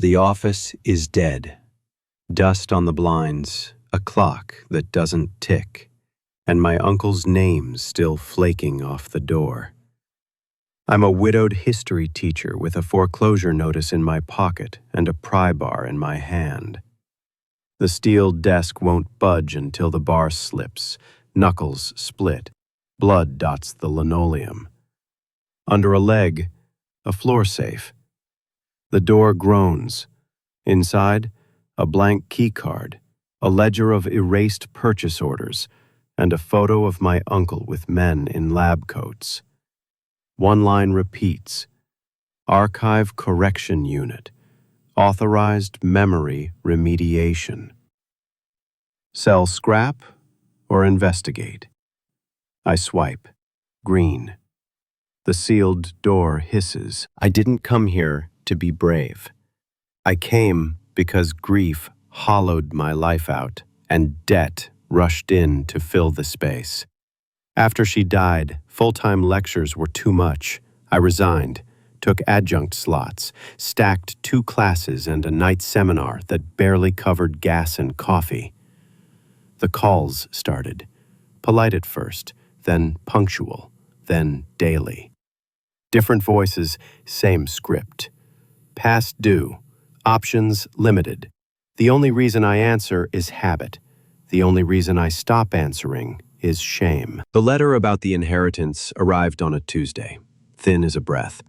The office is dead. Dust on the blinds, a clock that doesn't tick, and my uncle's name still flaking off the door. I'm a widowed history teacher with a foreclosure notice in my pocket and a pry bar in my hand. The steel desk won't budge until the bar slips, knuckles split, blood dots the linoleum. Under a leg, a floor safe. The door groans. Inside, a blank key card, a ledger of erased purchase orders, and a photo of my uncle with men in lab coats. One line repeats, Archive Correction Unit, Authorized Memory Remediation. Sell scrap or investigate? I swipe. Green. The sealed door hisses. I didn't come here to be brave. I came because grief hollowed my life out and debt rushed in to fill the space. After she died, full-time lectures were too much. I resigned, took adjunct slots, stacked 2 classes and a night seminar that barely covered gas and coffee. The calls started, polite at first, then punctual, then daily. Different voices, same script. Past due, options limited. The only reason I answer is habit. The only reason I stop answering is shame. The letter about the inheritance arrived on a Tuesday, thin as a breath.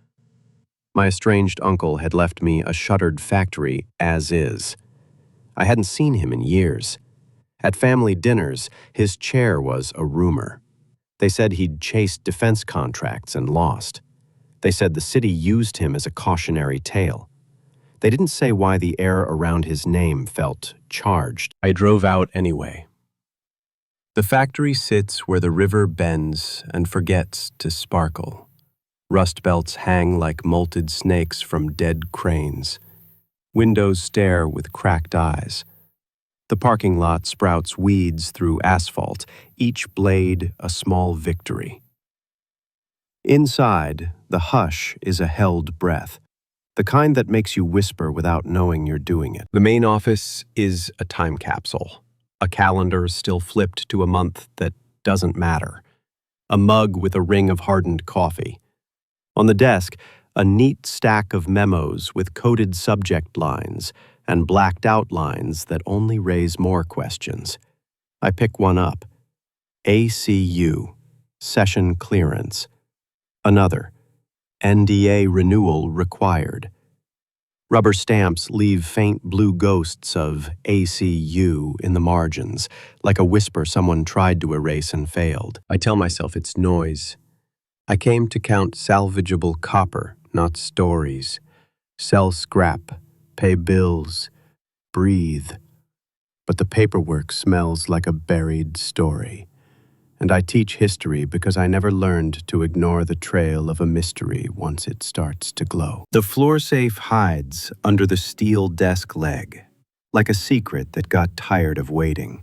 My estranged uncle had left me a shuttered factory as is. I hadn't seen him in years. At family dinners, his chair was a rumor. They said he'd chased defense contracts and lost. They said the city used him as a cautionary tale. They didn't say why the air around his name felt charged. I drove out anyway. The factory sits where the river bends and forgets to sparkle. Rust belts hang like molted snakes from dead cranes. Windows stare with cracked eyes. The parking lot sprouts weeds through asphalt, each blade a small victory. Inside, the hush is a held breath, the kind that makes you whisper without knowing you're doing it. The main office is a time capsule, a calendar still flipped to a month that doesn't matter, a mug with a ring of hardened coffee. On the desk, a neat stack of memos with coded subject lines and blacked out lines that only raise more questions. I pick one up. ACU, Session Clearance. Another, NDA renewal required. Rubber stamps leave faint blue ghosts of ACU in the margins, like a whisper someone tried to erase and failed. I tell myself it's noise. I came to count salvageable copper, not stories. Sell scrap, pay bills, breathe. But the paperwork smells like a buried story. And I teach history because I never learned to ignore the trail of a mystery once it starts to glow. The floor safe hides under the steel desk leg, like a secret that got tired of waiting.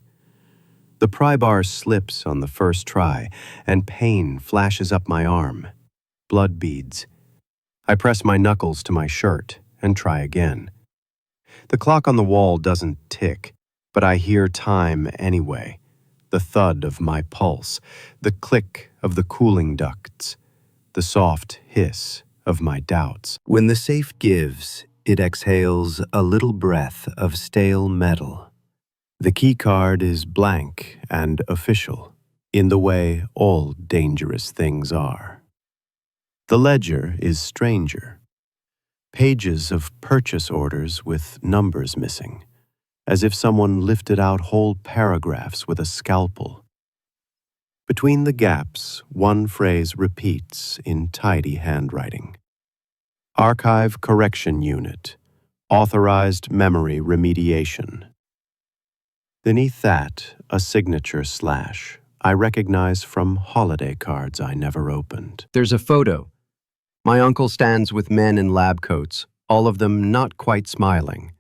The pry bar slips on the first try, and pain flashes up my arm. Blood beads. I press my knuckles to my shirt and try again. The clock on the wall doesn't tick, but I hear time anyway. The thud of my pulse, the click of the cooling ducts, the soft hiss of my doubts. When the safe gives, it exhales a little breath of stale metal. The key card is blank and official, in the way all dangerous things are. The ledger is stranger. Pages of purchase orders with numbers missing, as if someone lifted out whole paragraphs with a scalpel. Between the gaps, one phrase repeats in tidy handwriting. Archive Correction Unit, Authorized Memory Remediation. Beneath that, a signature slash I recognize from holiday cards I never opened. There's a photo. My uncle stands with men in lab coats, all of them not quite smiling.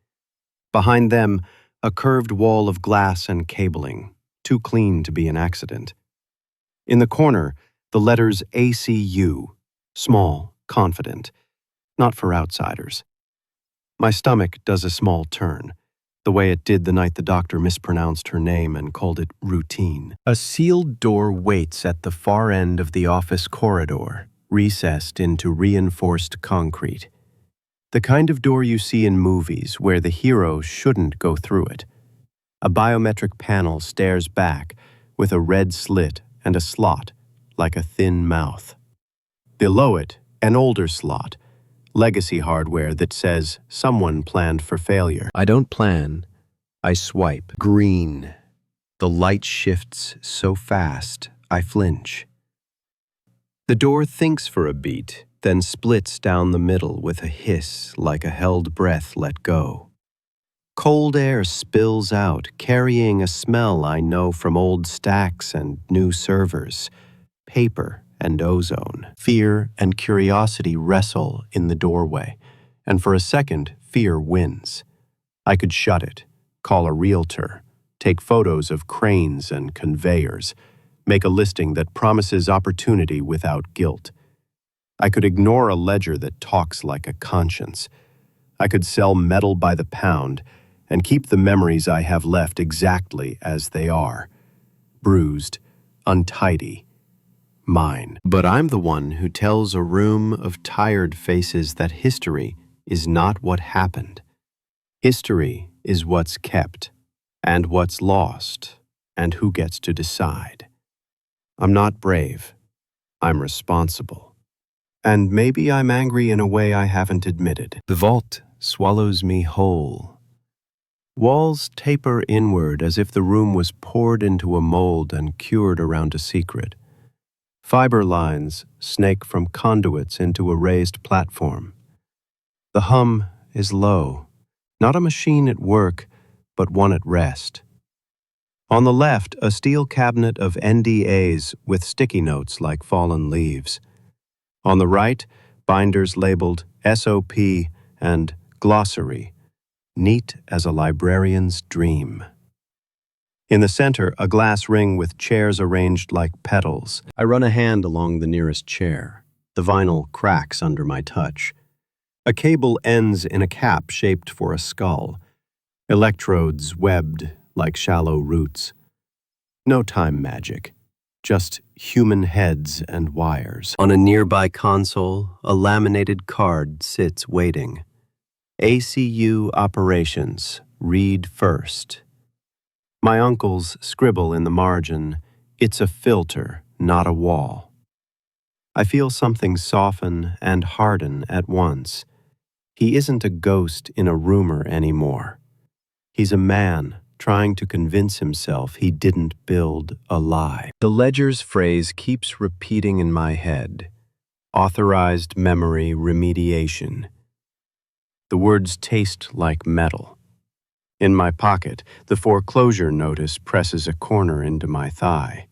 Behind them, a curved wall of glass and cabling, too clean to be an accident. In the corner, the letters ACU, small, confident, not for outsiders. My stomach does a small turn, the way it did the night the doctor mispronounced her name and called it routine. A sealed door waits at the far end of the office corridor, recessed into reinforced concrete. The kind of door you see in movies where the hero shouldn't go through it. A biometric panel stares back with a red slit and a slot, like a thin mouth. Below it, an older slot, legacy hardware that says someone planned for failure. I don't plan. I swipe. Green. The light shifts so fast, I flinch. The door thinks for a beat, then splits down the middle with a hiss like a held breath let go. Cold air spills out, carrying a smell I know from old stacks and new servers, paper and ozone. Fear and curiosity wrestle in the doorway, and for a second, fear wins. I could shut it, call a realtor, take photos of cranes and conveyors, make a listing that promises opportunity without guilt. I could ignore a ledger that talks like a conscience. I could sell metal by the pound and keep the memories I have left exactly as they are. Bruised, untidy, mine. But I'm the one who tells a room of tired faces that history is not what happened. History is what's kept, and what's lost, and who gets to decide. I'm not brave. I'm responsible. And maybe I'm angry in a way I haven't admitted. The vault swallows me whole. Walls taper inward as if the room was poured into a mold and cured around a secret. Fiber lines snake from conduits into a raised platform. The hum is low, not a machine at work, but one at rest. On the left, a steel cabinet of NDAs with sticky notes like fallen leaves. On the right, binders labeled SOP and glossary, neat as a librarian's dream. In the center, a glass ring with chairs arranged like petals. I run a hand along the nearest chair. The vinyl cracks under my touch. A cable ends in a cap shaped for a skull. Electrodes webbed like shallow roots. No time magic, just human heads and wires. On a nearby console, a laminated card sits waiting. ACU operations, read first. My uncles scribble in the margin, it's a filter, not a wall. I feel something soften and harden at once. He isn't a ghost in a rumor anymore. He's a man trying to convince himself he didn't build a lie. The ledger's phrase keeps repeating in my head. Authorized memory remediation. The words taste like metal. In my pocket, the foreclosure notice presses a corner into my thigh.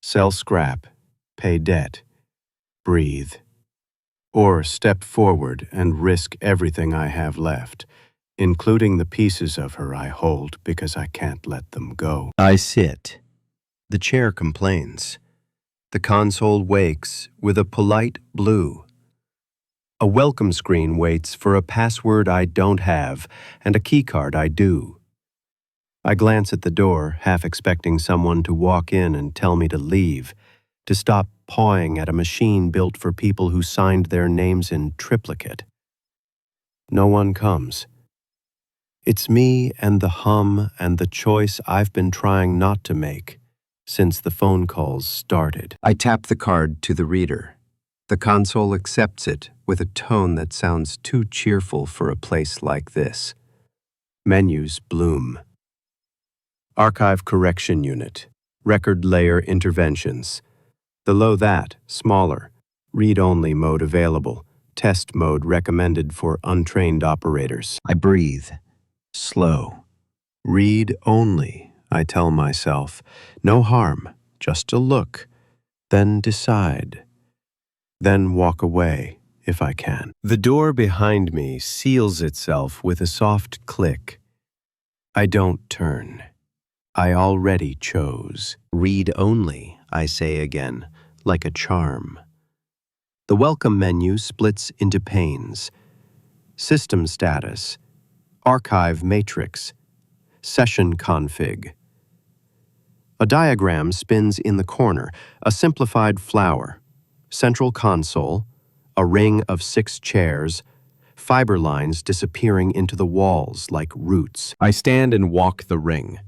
Sell scrap, pay debt, breathe. Or step forward and risk everything I have left, including the pieces of her I hold because I can't let them go. I sit. The chair complains. The console wakes with a polite blue. A welcome screen waits for a password I don't have and a keycard I do. I glance at the door, half expecting someone to walk in and tell me to leave, to stop pawing at a machine built for people who signed their names in triplicate. No one comes. It's me and the hum and the choice I've been trying not to make since the phone calls started. I tap the card to the reader. The console accepts it with a tone that sounds too cheerful for a place like this. Menus bloom. Archive Correction Unit. Record Layer Interventions. Below that, smaller. Read-only mode available. Test mode recommended for untrained operators. I breathe. Slow. Read only, I tell myself. No harm, just a look. Then decide. Then walk away, if I can. The door behind me seals itself with a soft click. I don't turn. I already chose. Read only, I say again, like a charm. The welcome menu splits into panes. System status, archive matrix, session config. A diagram spins in the corner, a simplified flower, central console, a ring of 6 chairs, fiber lines disappearing into the walls like roots. I stand and walk the ring.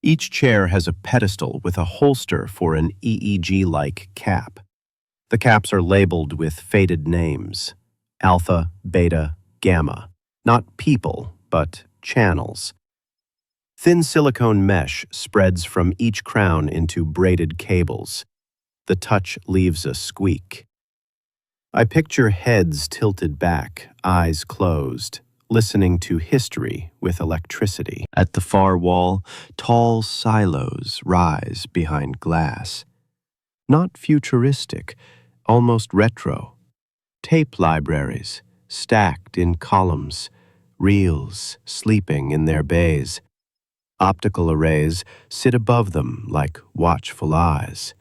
Each chair has a pedestal with a holster for an EEG-like cap. The caps are labeled with faded names: alpha, beta, gamma. Not people, but channels. Thin silicone mesh spreads from each crown into braided cables. The touch leaves a squeak. I picture heads tilted back, eyes closed, listening to history with electricity. At the far wall, tall silos rise behind glass. Not futuristic, almost retro. Tape libraries, stacked in columns, reels sleeping in their bays. Optical arrays sit above them like watchful eyes.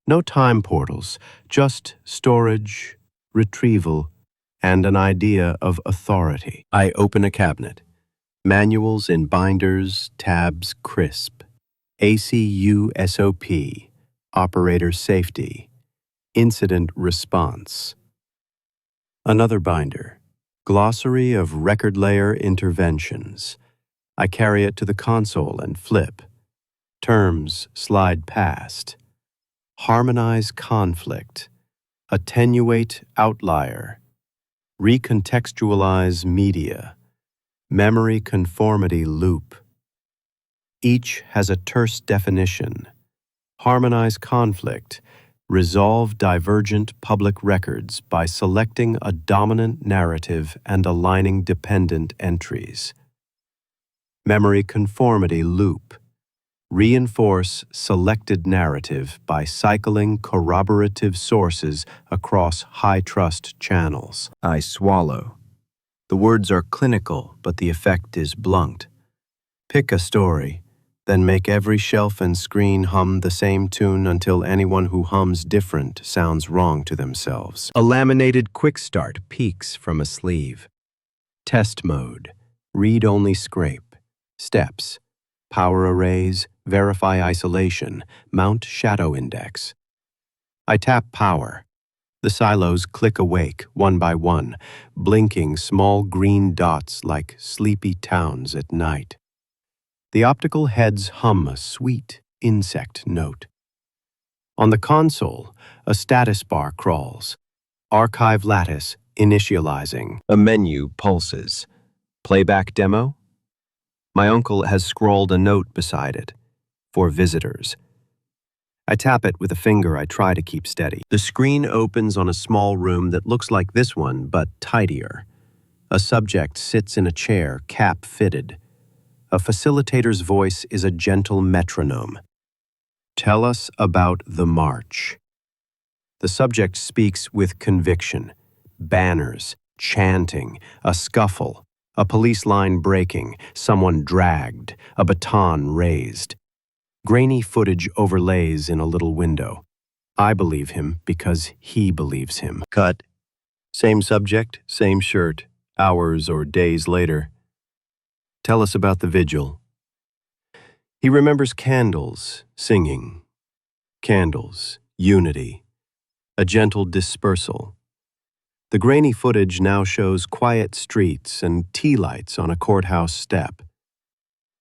No time portals, just storage, retrieval, and an idea of authority. I open a cabinet. Manuals in binders, tabs crisp. ACU SOP, operator safety, incident response. Another binder, glossary of record layer interventions. I carry it to the console and flip. Terms slide past. Harmonize conflict. Attenuate outlier. Recontextualize media. Memory conformity loop. Each has a terse definition. Harmonize conflict. Resolve divergent public records by selecting a dominant narrative and aligning dependent entries. Memory conformity loop. Reinforce selected narrative by cycling corroborative sources across high-trust channels. I swallow. The words are clinical, but the effect is blunt. Pick a story, then make every shelf and screen hum the same tune until anyone who hums different sounds wrong to themselves. A laminated quick start peeks from a sleeve. Test mode. Read-only scrape. Steps. Power arrays. Verify isolation. Mount shadow index. I tap power. The silos click awake, one by one, blinking small green dots like sleepy towns at night. The optical heads hum a sweet insect note. On the console, a status bar crawls. Archive lattice initializing. A menu pulses. Playback demo? My uncle has scrawled a note beside it. For visitors. I tap it with a finger I try to keep steady. The screen opens on a small room that looks like this one, but tidier. A subject sits in a chair, cap fitted. A facilitator's voice is a gentle metronome. Tell us about the march. The subject speaks with conviction. Banners, chanting, a scuffle, a police line breaking, someone dragged, a baton raised. Grainy footage overlays in a little window. I believe him because he believes him. Cut. Same subject, same shirt, hours or days later. Tell us about the vigil. He remembers candles, singing. Candles, unity, a gentle dispersal. The grainy footage now shows quiet streets and tea lights on a courthouse step.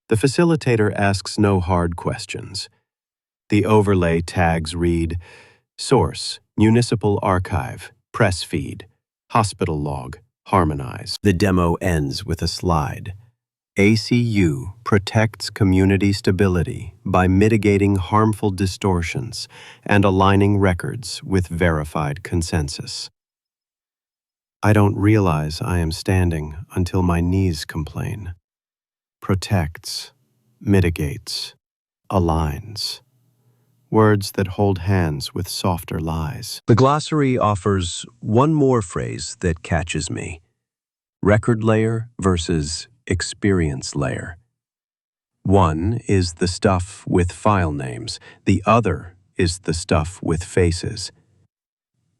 The facilitator asks no hard questions. The overlay tags read, Source, Municipal Archive, Press Feed, Hospital Log, Harmonize. The demo ends with a slide. ACU protects community stability by mitigating harmful distortions and aligning records with verified consensus. I don't realize I am standing until my knees complain. Protects, mitigates, aligns. Words that hold hands with softer lies. The glossary offers one more phrase that catches me. Record layer versus experience layer. One is the stuff with file names. The other is the stuff with faces.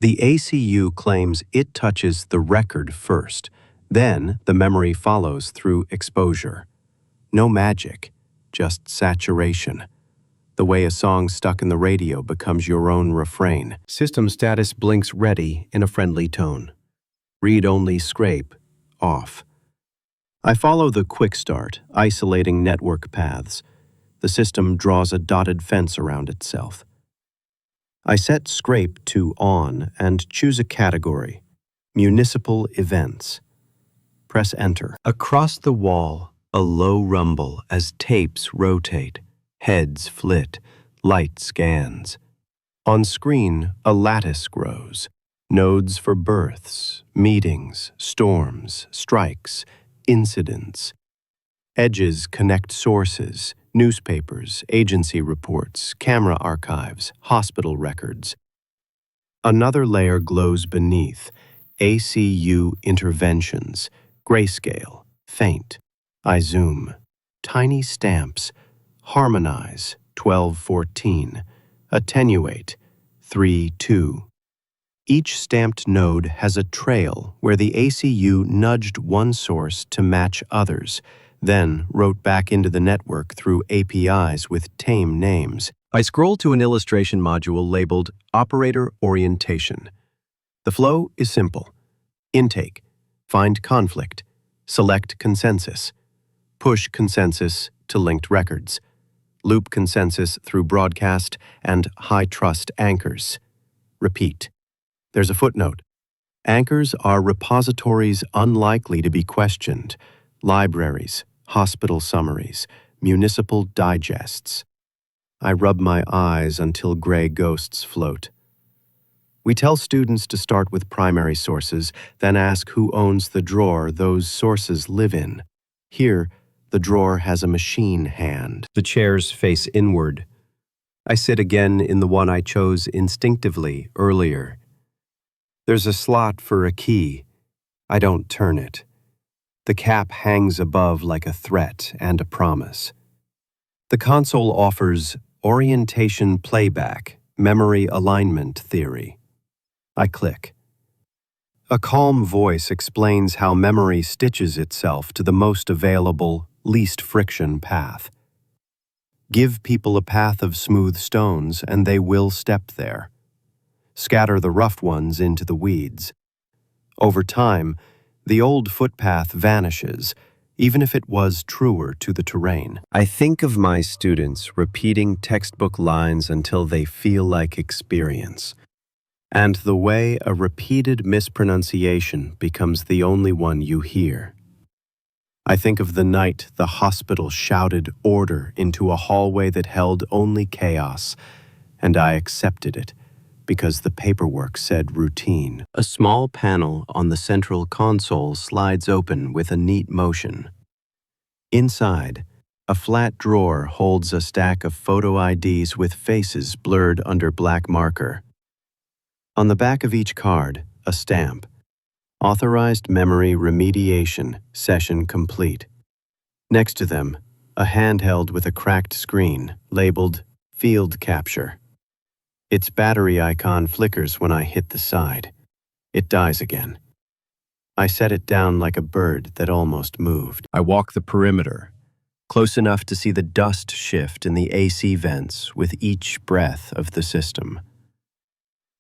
The ACU claims it touches the record first, Then the memory follows through exposure. No magic, just saturation. The way a song stuck in the radio becomes your own refrain. System status blinks ready in a friendly tone. Read-only scrape, off. I follow the quick start, isolating network paths. The system draws a dotted fence around itself. I set scrape to on and choose a category, municipal events. Press enter. Across the wall, a low rumble as tapes rotate, heads flit, light scans. On screen, a lattice grows. Nodes for births, meetings, storms, strikes, incidents. Edges connect sources, newspapers, agency reports, camera archives, hospital records. Another layer glows beneath, ACU interventions, grayscale, faint. I zoom. Tiny stamps, harmonize, 1214, attenuate, 3-2. Each stamped node has a trail where the ACU nudged one source to match others, then wrote back into the network through APIs with tame names. I scroll to an illustration module labeled Operator Orientation. The flow is simple. Intake, find conflict, select consensus, push consensus to linked records, loop consensus through broadcast and high-trust anchors. Repeat. There's a footnote. Anchors are repositories unlikely to be questioned, libraries, hospital summaries, municipal digests. I rub my eyes until gray ghosts float. We tell students to start with primary sources, then ask who owns the drawer those sources live in. Here, the drawer has a machine hand. The chairs face inward. I sit again in the one I chose instinctively earlier. There's a slot for a key. I don't turn it. The cap hangs above like a threat and a promise. The console offers orientation playback, memory alignment theory. I click. A calm voice explains how memory stitches itself to the most available, least friction path. Give people a path of smooth stones and they will step there. Scatter the rough ones into the weeds. Over time, the old footpath vanishes, even if it was truer to the terrain. I think of my students repeating textbook lines until they feel like experience, and the way a repeated mispronunciation becomes the only one you hear. I think of the night the hospital shouted order into a hallway that held only chaos, and I accepted it, because the paperwork said routine. A small panel on the central console slides open with a neat motion. Inside, a flat drawer holds a stack of photo IDs with faces blurred under black marker. On the back of each card, a stamp. Authorized memory remediation, session complete. Next to them, a handheld with a cracked screen labeled field capture. Its battery icon flickers when I hit the side. It dies again. I set it down like a bird that almost moved. I walk the perimeter, close enough to see the dust shift in the AC vents with each breath of the system.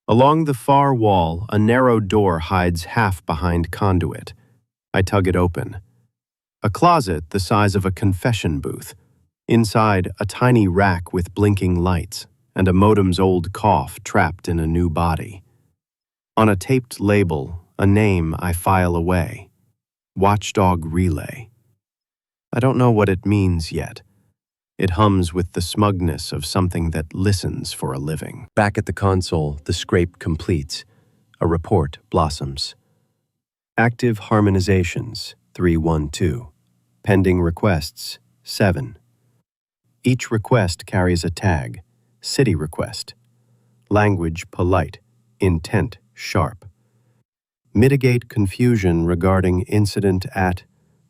Along the far wall, a narrow door hides half behind conduit. I tug it open. A closet the size of a confession booth. Inside, a tiny rack with blinking lights, and a modem's old cough trapped in a new body. On a taped label, a name I file away. Watchdog Relay. I don't know what it means yet. It hums with the smugness of something that listens for a living. Back at the console, the scrape completes. A report blossoms. Active harmonizations, 312. Pending requests, 7. Each request carries a tag. City request. Language polite. Intent sharp. Mitigate confusion regarding incident at,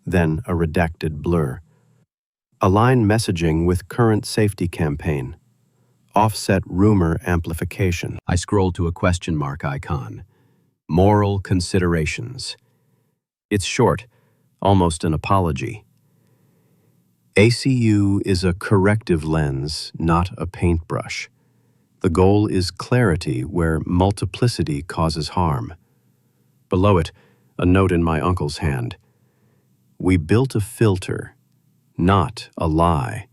then a redacted blur. Align messaging with current safety campaign. Offset rumor amplification. I scroll to a question mark icon. Moral considerations. It's short, almost an apology. ACU is a corrective lens, not a paintbrush. The goal is clarity where multiplicity causes harm. Below it, a note in my uncle's hand. We built a filter, not a lie.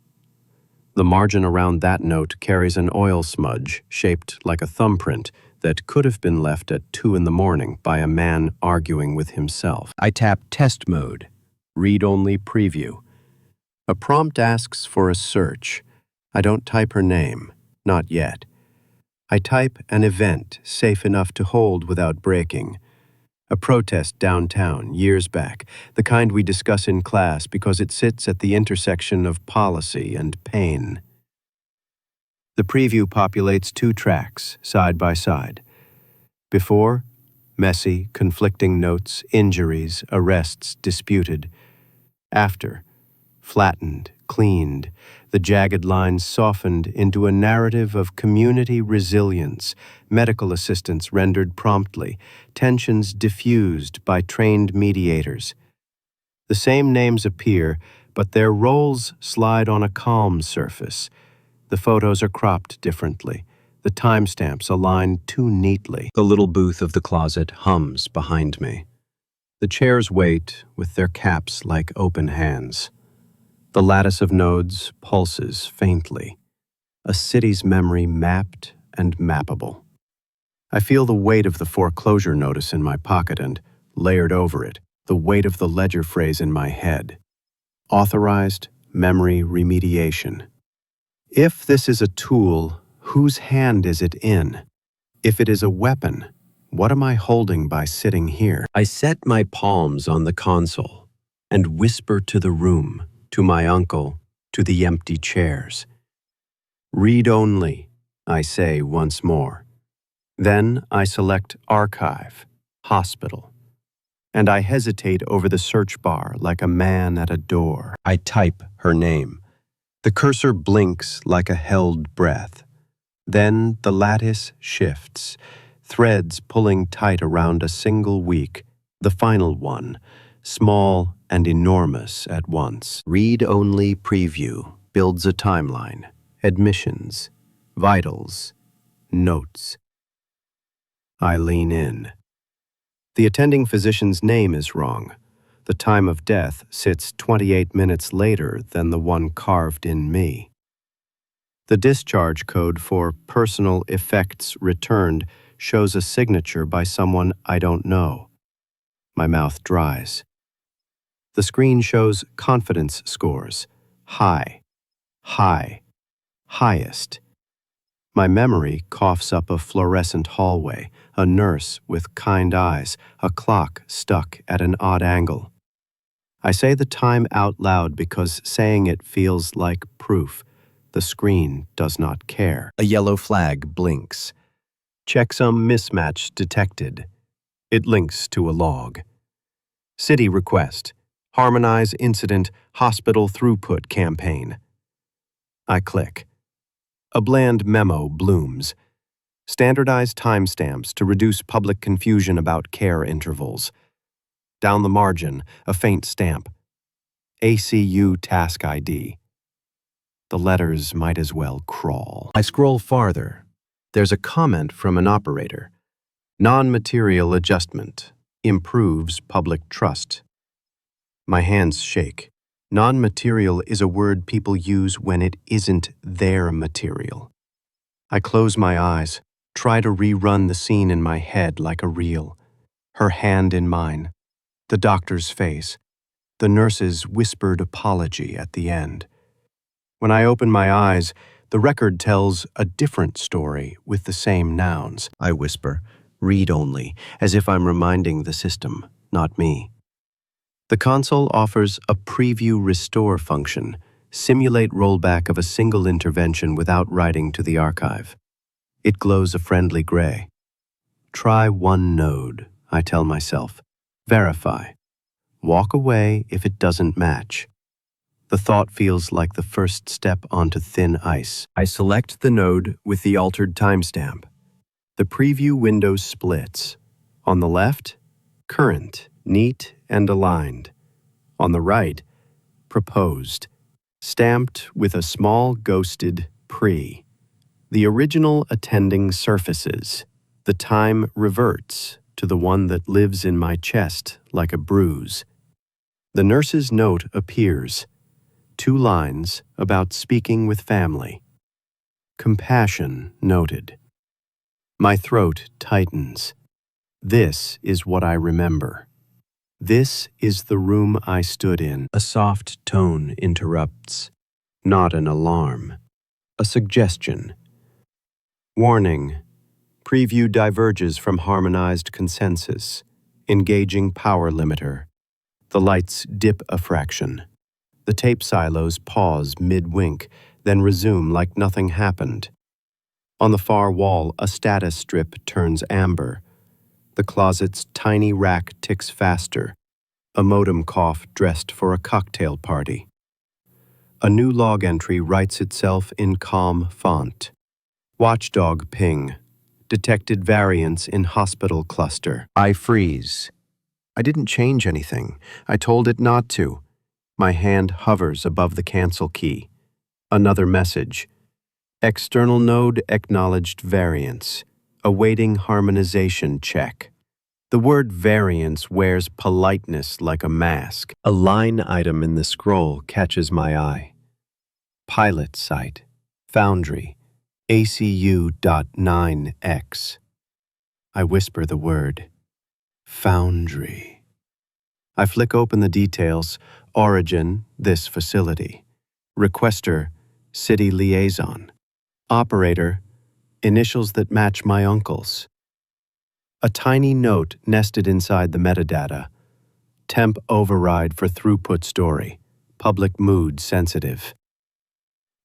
The margin around that note carries an oil smudge shaped like a thumbprint that could have been left at 2 in the morning by a man arguing with himself. I tap Test Mode, Read-Only Preview. A prompt asks for a search. I don't type her name, not yet. I type an event safe enough to hold without breaking. A protest downtown, years back, the kind we discuss in class because it sits at the intersection of policy and pain. The preview populates 2 tracks, side by side. Before, messy, conflicting notes, injuries, arrests disputed. After, flattened, cleaned, the jagged lines softened into a narrative of community resilience, medical assistance rendered promptly, tensions diffused by trained mediators. The same names appear, but their roles slide on a calm surface. The photos are cropped differently, the timestamps aligned too neatly. The little booth of the closet hums behind me. The chairs wait with their caps like open hands. The lattice of nodes pulses faintly, a city's memory mapped and mappable. I feel the weight of the foreclosure notice in my pocket and, layered over it, the weight of the ledger phrase in my head. Authorized memory remediation. If this is a tool, whose hand is it in? If it is a weapon, what am I holding by sitting here? I set my palms on the console and whisper to the room, to my uncle, to the empty chairs. Read only, I say once more. Then I select Archive, Hospital, and I hesitate over the search bar like a man at a door. I type her name. The cursor blinks like a held breath. Then the lattice shifts, threads pulling tight around a single week, the final one, small and enormous at once. Read-only preview builds a timeline, admissions, vitals, notes. I lean in. The attending physician's name is wrong. The time of death sits 28 minutes later than the one carved in me. The discharge code for personal effects returned shows a signature by someone I don't know. My mouth dries. The screen shows confidence scores. High, high, highest. My memory coughs up a fluorescent hallway, a nurse with kind eyes, a clock stuck at an odd angle. I say the time out loud because saying it feels like proof. The screen does not care. A yellow flag blinks. Checksum mismatch detected. It links to a log. City request. Harmonize incident hospital throughput campaign. I click. A bland memo blooms. Standardized timestamps to reduce public confusion about care intervals. Down the margin, a faint stamp. ACU task ID. The letters might as well crawl. I scroll farther. There's a comment from an operator. Non-material adjustment. Improves public trust. My hands shake. Non-material is a word people use when it isn't their material. I close my eyes, try to rerun the scene in my head like a reel. Her hand in mine. The doctor's face. The nurse's whispered apology at the end. When I open my eyes, the record tells a different story with the same nouns. I whisper, read only, as if I'm reminding the system, not me. The console offers a preview restore function, simulate rollback of a single intervention without writing to the archive. It glows a friendly gray. Try one node, I tell myself. Verify. Walk away if it doesn't match. The thought feels like the first step onto thin ice. I select the node with the altered timestamp. The preview window splits. On the left, current, neat and aligned. On the right, proposed, stamped with a small ghosted pre. The original attending surfaces. The time reverts to the one that lives in my chest like a bruise. The nurse's note appears. 2 lines about speaking with family. Compassion noted. My throat tightens. This is what I remember. This is the room I stood in. A soft tone interrupts. Not an alarm. A suggestion. Warning. Preview diverges from harmonized consensus. Engaging power limiter. The lights dip a fraction. The tape silos pause mid-wink, then resume like nothing happened. On the far wall, a status strip turns amber. The closet's tiny rack ticks faster. A modem cough dressed for a cocktail party. A new log entry writes itself in calm font. Watchdog ping. Detected variance in hospital cluster. I freeze. I didn't change anything. I told it not to. My hand hovers above the cancel key. Another message. External node acknowledged variance. Awaiting harmonization check. The word variance wears politeness like a mask. A line item in the scroll catches my eye. Pilot site. Foundry. ACU.9X. I whisper the word. Foundry. I flick open the details. Origin, this facility. Requester, city liaison. Operator, initials that match my uncle's. A tiny note nested inside the metadata. Temp override for throughput story. Public mood sensitive.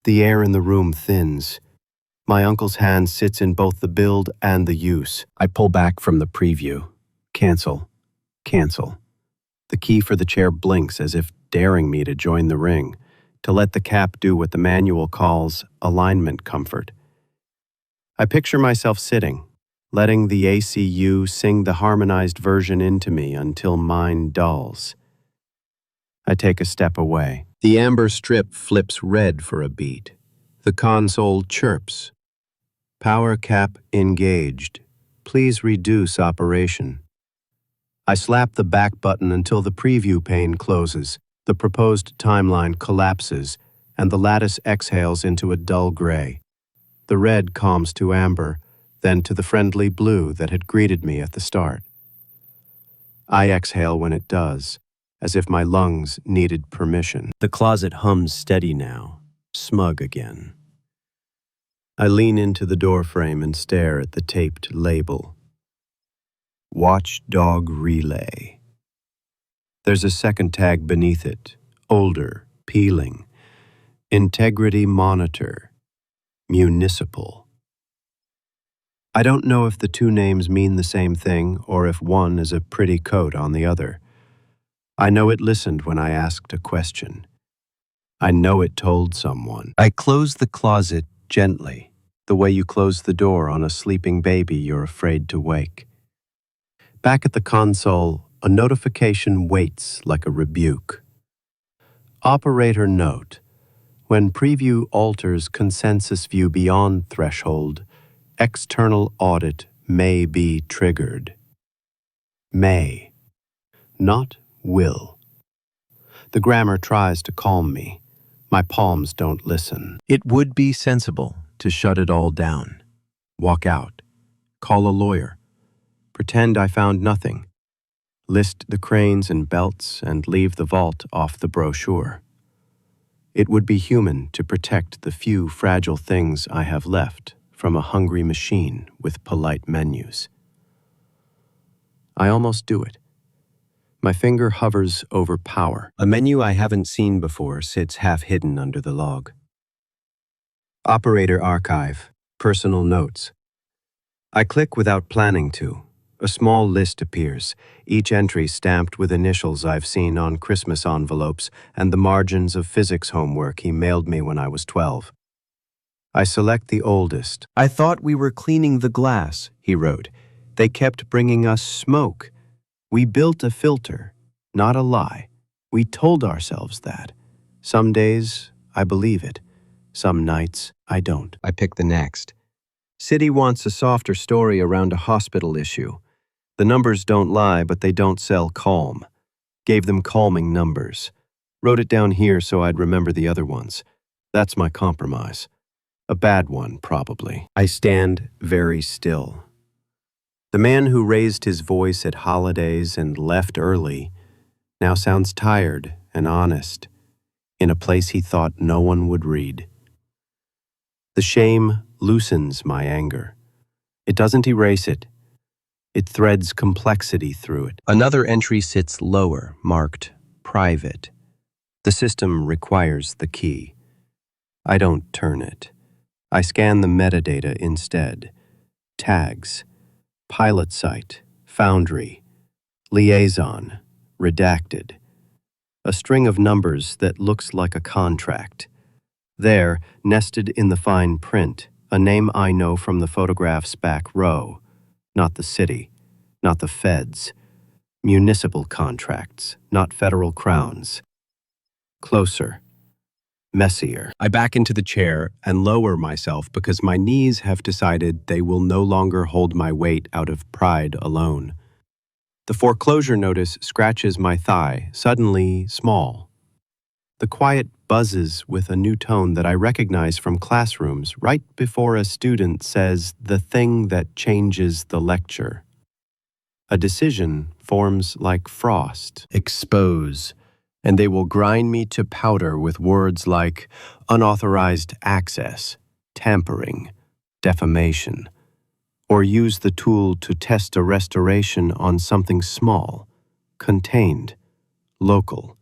The air in the room thins. My uncle's hand sits in both the build and the use. I pull back from the preview. Cancel. Cancel. The key for the chair blinks as if daring me to join the ring, to let the cap do what the manual calls alignment comfort. I picture myself sitting, letting the ACU sing the harmonized version into me until mine dulls. I take a step away. The amber strip flips red for a beat. The console chirps. Power cap engaged. Please reduce operation. I slap the back button until the preview pane closes, the proposed timeline collapses, and the lattice exhales into a dull gray. The red calms to amber, then to the friendly blue that had greeted me at the start. I exhale when it does, as if my lungs needed permission. The closet hums steady now, smug again. I lean into the doorframe and stare at the taped label. Watchdog Relay. There's a second tag beneath it, older, peeling. Integrity Monitor. Municipal. I don't know if the 2 names mean the same thing or if one is a pretty coat on the other. I know it listened when I asked a question. I know it told someone. I close the closet gently, the way you close the door on a sleeping baby you're afraid to wake. Back at the console, a notification waits like a rebuke. Operator note. When preview alters consensus view beyond threshold, external audit may be triggered. May, not will. The grammar tries to calm me. My palms don't listen. It would be sensible to shut it all down. Walk out. Call a lawyer. Pretend I found nothing. List the cranes and belts and leave the vault off the brochure. It would be human to protect the few fragile things I have left from a hungry machine with polite menus. I almost do it. My finger hovers over power. A menu I haven't seen before sits half hidden under the log. Operator archive, personal notes. I click without planning to. A small list appears, each entry stamped with initials I've seen on Christmas envelopes and the margins of physics homework he mailed me when I was 12. I select the oldest. I thought we were cleaning the glass, he wrote. They kept bringing us smoke. We built a filter, not a lie. We told ourselves that. Some days, I believe it. Some nights, I don't. I pick the next. City wants a softer story around a hospital issue. The numbers don't lie, but they don't sell calm. Gave them calming numbers. Wrote it down here so I'd remember the other ones. That's my compromise. A bad one, probably. I stand very still. The man who raised his voice at holidays and left early now sounds tired and honest in a place he thought no one would read. The shame loosens my anger. It doesn't erase it. It threads complexity through it. Another entry sits lower, marked private. The system requires the key. I don't turn it. I scan the metadata instead. Tags, pilot site, foundry, liaison, redacted. A string of numbers that looks like a contract. There, nested in the fine print, a name I know from the photograph's back row. Not the city, not the feds. Municipal contracts, not federal crowns. Closer. Messier. I back into the chair and lower myself because my knees have decided they will no longer hold my weight out of pride alone. The foreclosure notice scratches my thigh, suddenly small. The quiet buzzes with a new tone that I recognize from classrooms right before a student says the thing that changes the lecture. A decision forms like frost. Expose. And they will grind me to powder with words like unauthorized access, tampering, defamation, or use the tool to test a restoration on something small, contained, local.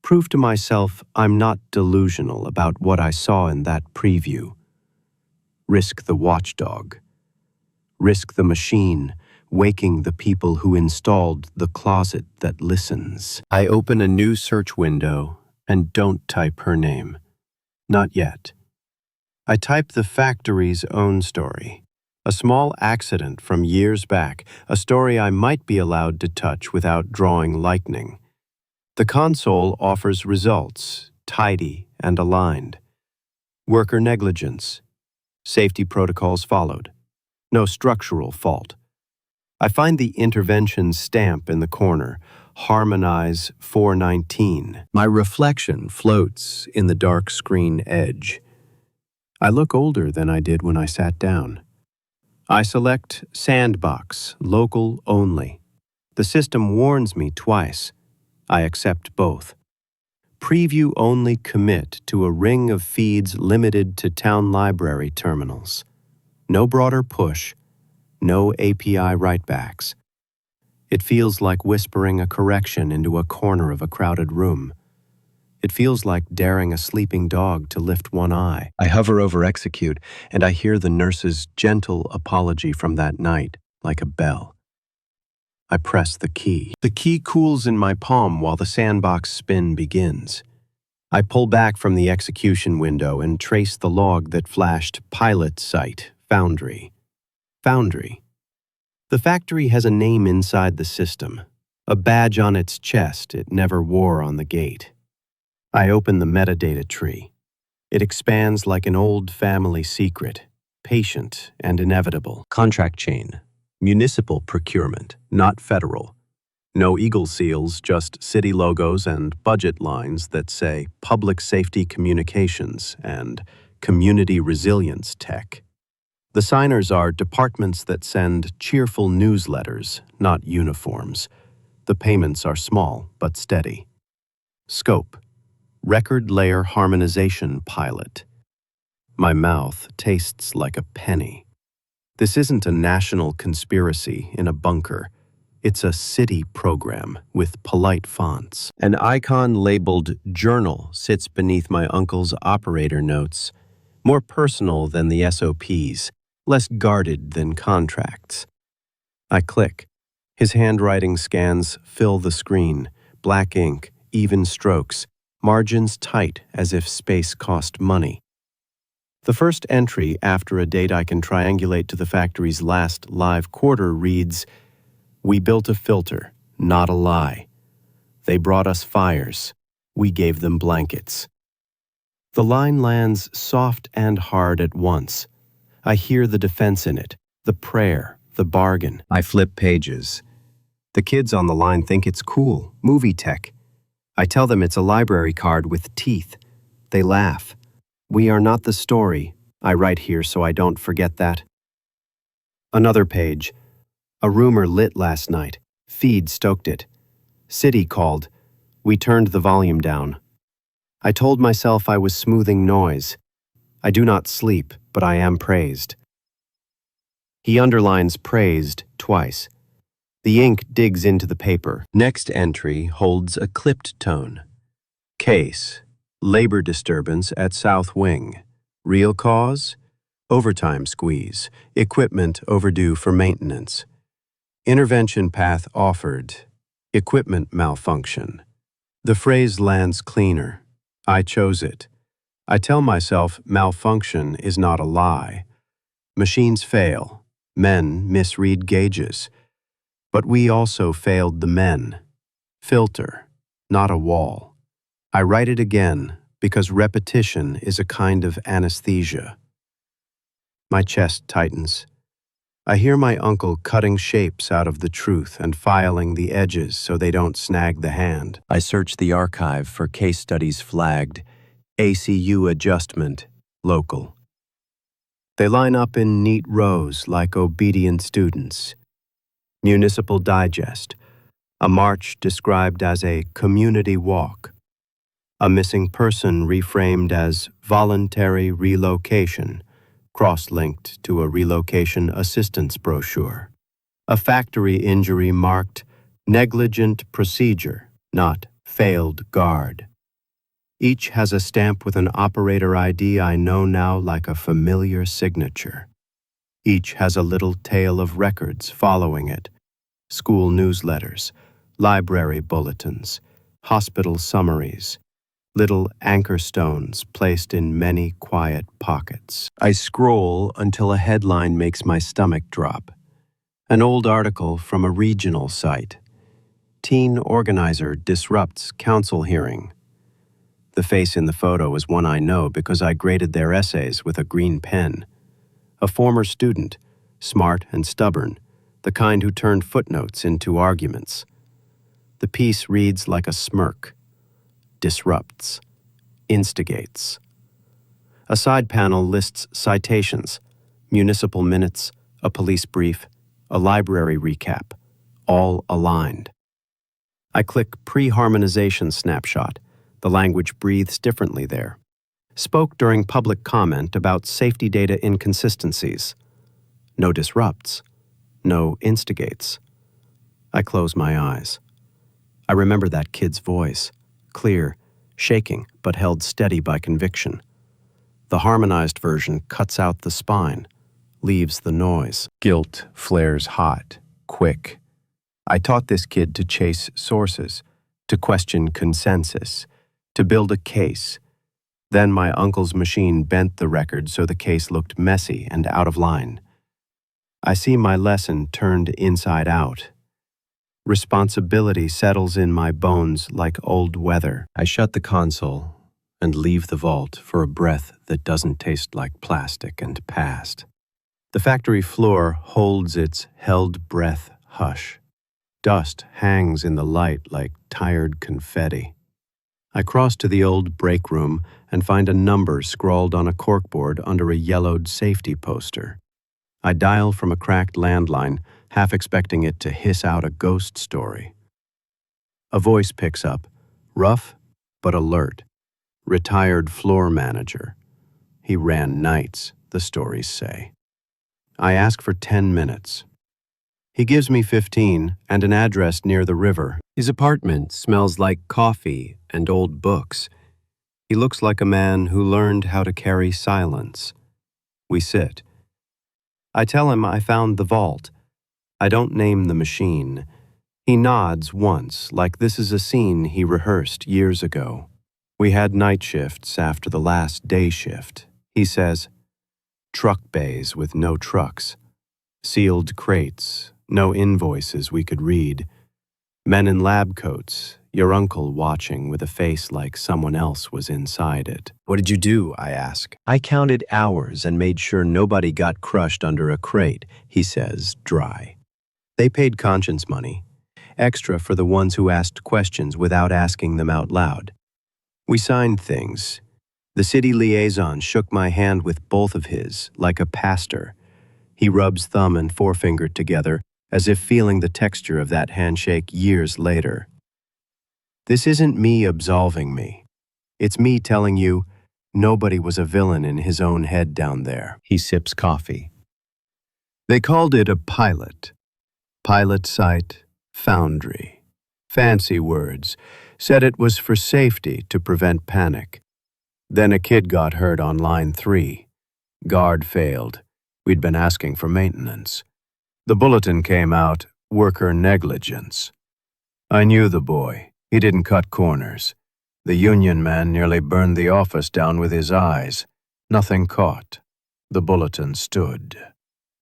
Prove to myself I'm not delusional about what I saw in that preview. Risk the watchdog. Risk the machine, waking the people who installed the closet that listens. I open a new search window and don't type her name. Not yet. I type the factory's own story. A small accident from years back, a story I might be allowed to touch without drawing lightning. The console offers results, tidy and aligned. Worker negligence. Safety protocols followed. No structural fault. I find the intervention stamp in the corner, Harmonize 419. My reflection floats in the dark screen edge. I look older than I did when I sat down. I select Sandbox, local only. The system warns me twice. I accept both. Preview only commit to a ring of feeds limited to town library terminals. No broader push. No API writebacks. It feels like whispering a correction into a corner of a crowded room. It feels like daring a sleeping dog to lift one eye. I hover over execute, and I hear the nurse's gentle apology from that night, like a bell. I press the key. The key cools in my palm while the sandbox spin begins. I pull back from the execution window and trace the log that flashed pilot site, foundry. Foundry. The factory has a name inside the system, a badge on its chest it never wore on the gate. I open the metadata tree. It expands like an old family secret, patient and inevitable. Contract chain. Municipal procurement, not federal. No eagle seals, just city logos and budget lines that say Public Safety Communications and Community Resilience Tech. The signers are departments that send cheerful newsletters, not uniforms. The payments are small but steady. Scope. Record layer harmonization pilot. My mouth tastes like a penny. This isn't a national conspiracy in a bunker. It's a city program with polite fonts. An icon labeled Journal sits beneath my uncle's operator notes, more personal than the SOPs. Less guarded than contracts. I click. His handwriting scans fill the screen, black ink, even strokes, margins tight as if space cost money. The first entry after a date I can triangulate to the factory's last live quarter reads, We built a filter, not a lie. They brought us fires. We gave them blankets. The line lands soft and hard at once. I hear the defense in it, the prayer, the bargain. I flip pages. The kids on the line think it's cool, movie tech. I tell them it's a library card with teeth. They laugh. We are not the story. I write here so I don't forget that. Another page. A rumor lit last night. Feed stoked it. City called. We turned the volume down. I told myself I was smoothing noise. I do not sleep, but I am praised. He underlines praised twice. The ink digs into the paper. Next entry holds a clipped tone. Case. Labor disturbance at South Wing. Real cause? Overtime squeeze. Equipment overdue for maintenance. Intervention path offered. Equipment malfunction. The phrase lands cleaner. I chose it. I tell myself malfunction is not a lie. Machines fail. Men misread gauges. But we also failed the men. Filter, not a wall. I write it again because repetition is a kind of anesthesia. My chest tightens. I hear my uncle cutting shapes out of the truth and filing the edges so they don't snag the hand. I search the archive for case studies flagged, ACU adjustment, local. They line up in neat rows like obedient students. Municipal Digest, a march described as a community walk. A missing person reframed as voluntary relocation, cross-linked to a relocation assistance brochure. A factory injury marked negligent procedure, not failed guard. Each has a stamp with an operator ID I know now like a familiar signature. Each has a little tail of records following it. School newsletters, library bulletins, hospital summaries, little anchor stones placed in many quiet pockets. I scroll until a headline makes my stomach drop. An old article from a regional site. Teen organizer disrupts council hearing. The face in the photo is one I know because I graded their essays with a green pen. A former student, smart and stubborn, the kind who turned footnotes into arguments. The piece reads like a smirk. Disrupts. Instigates. A side panel lists citations, municipal minutes, a police brief, a library recap, all aligned. I click pre-harmonization snapshot. The language breathes differently there. Spoke during public comment about safety data inconsistencies. No disrupts. No instigates. I close my eyes. I remember that kid's voice, clear, shaking, but held steady by conviction. The harmonized version cuts out the spine, leaves the noise. Guilt flares hot, quick. I taught this kid to chase sources, to question consensus, to build a case. Then my uncle's machine bent the record so the case looked messy and out of line. I see my lesson turned inside out. Responsibility settles in my bones like old weather. I shut the console and leave the vault for a breath that doesn't taste like plastic and past. The factory floor holds its held breath hush. Dust hangs in the light like tired confetti. I cross to the old break room and find a number scrawled on a corkboard under a yellowed safety poster. I dial from a cracked landline, half expecting it to hiss out a ghost story. A voice picks up, rough but alert. Retired floor manager. He ran nights, the stories say. I ask for 10 minutes. He gives me 15 and an address near the river. His apartment smells like coffee and old books. He looks like a man who learned how to carry silence. We sit. I tell him I found the vault. I don't name the machine. He nods once, like this is a scene he rehearsed years ago. We had night shifts after the last day shift. He says, truck bays with no trucks, sealed crates, No invoices we could read. Men in lab coats, your uncle watching with a face like someone else was inside it. What did you do? I ask. I counted hours and made sure nobody got crushed under a crate, he says, dry. They paid conscience money, extra for the ones who asked questions without asking them out loud. We signed things. The city liaison shook my hand with both of his, like a pastor. He rubs thumb and forefinger together, as if feeling the texture of that handshake years later. This isn't me absolving me. It's me telling you, nobody was a villain in his own head down there. He sips coffee. They called it a pilot. Pilot site, foundry. Fancy words. Said it was for safety to prevent panic. Then a kid got hurt on line 3. Guard failed. We'd been asking for maintenance. The bulletin came out, worker negligence. I knew the boy. He didn't cut corners. The union man nearly burned the office down with his eyes. Nothing caught. The bulletin stood.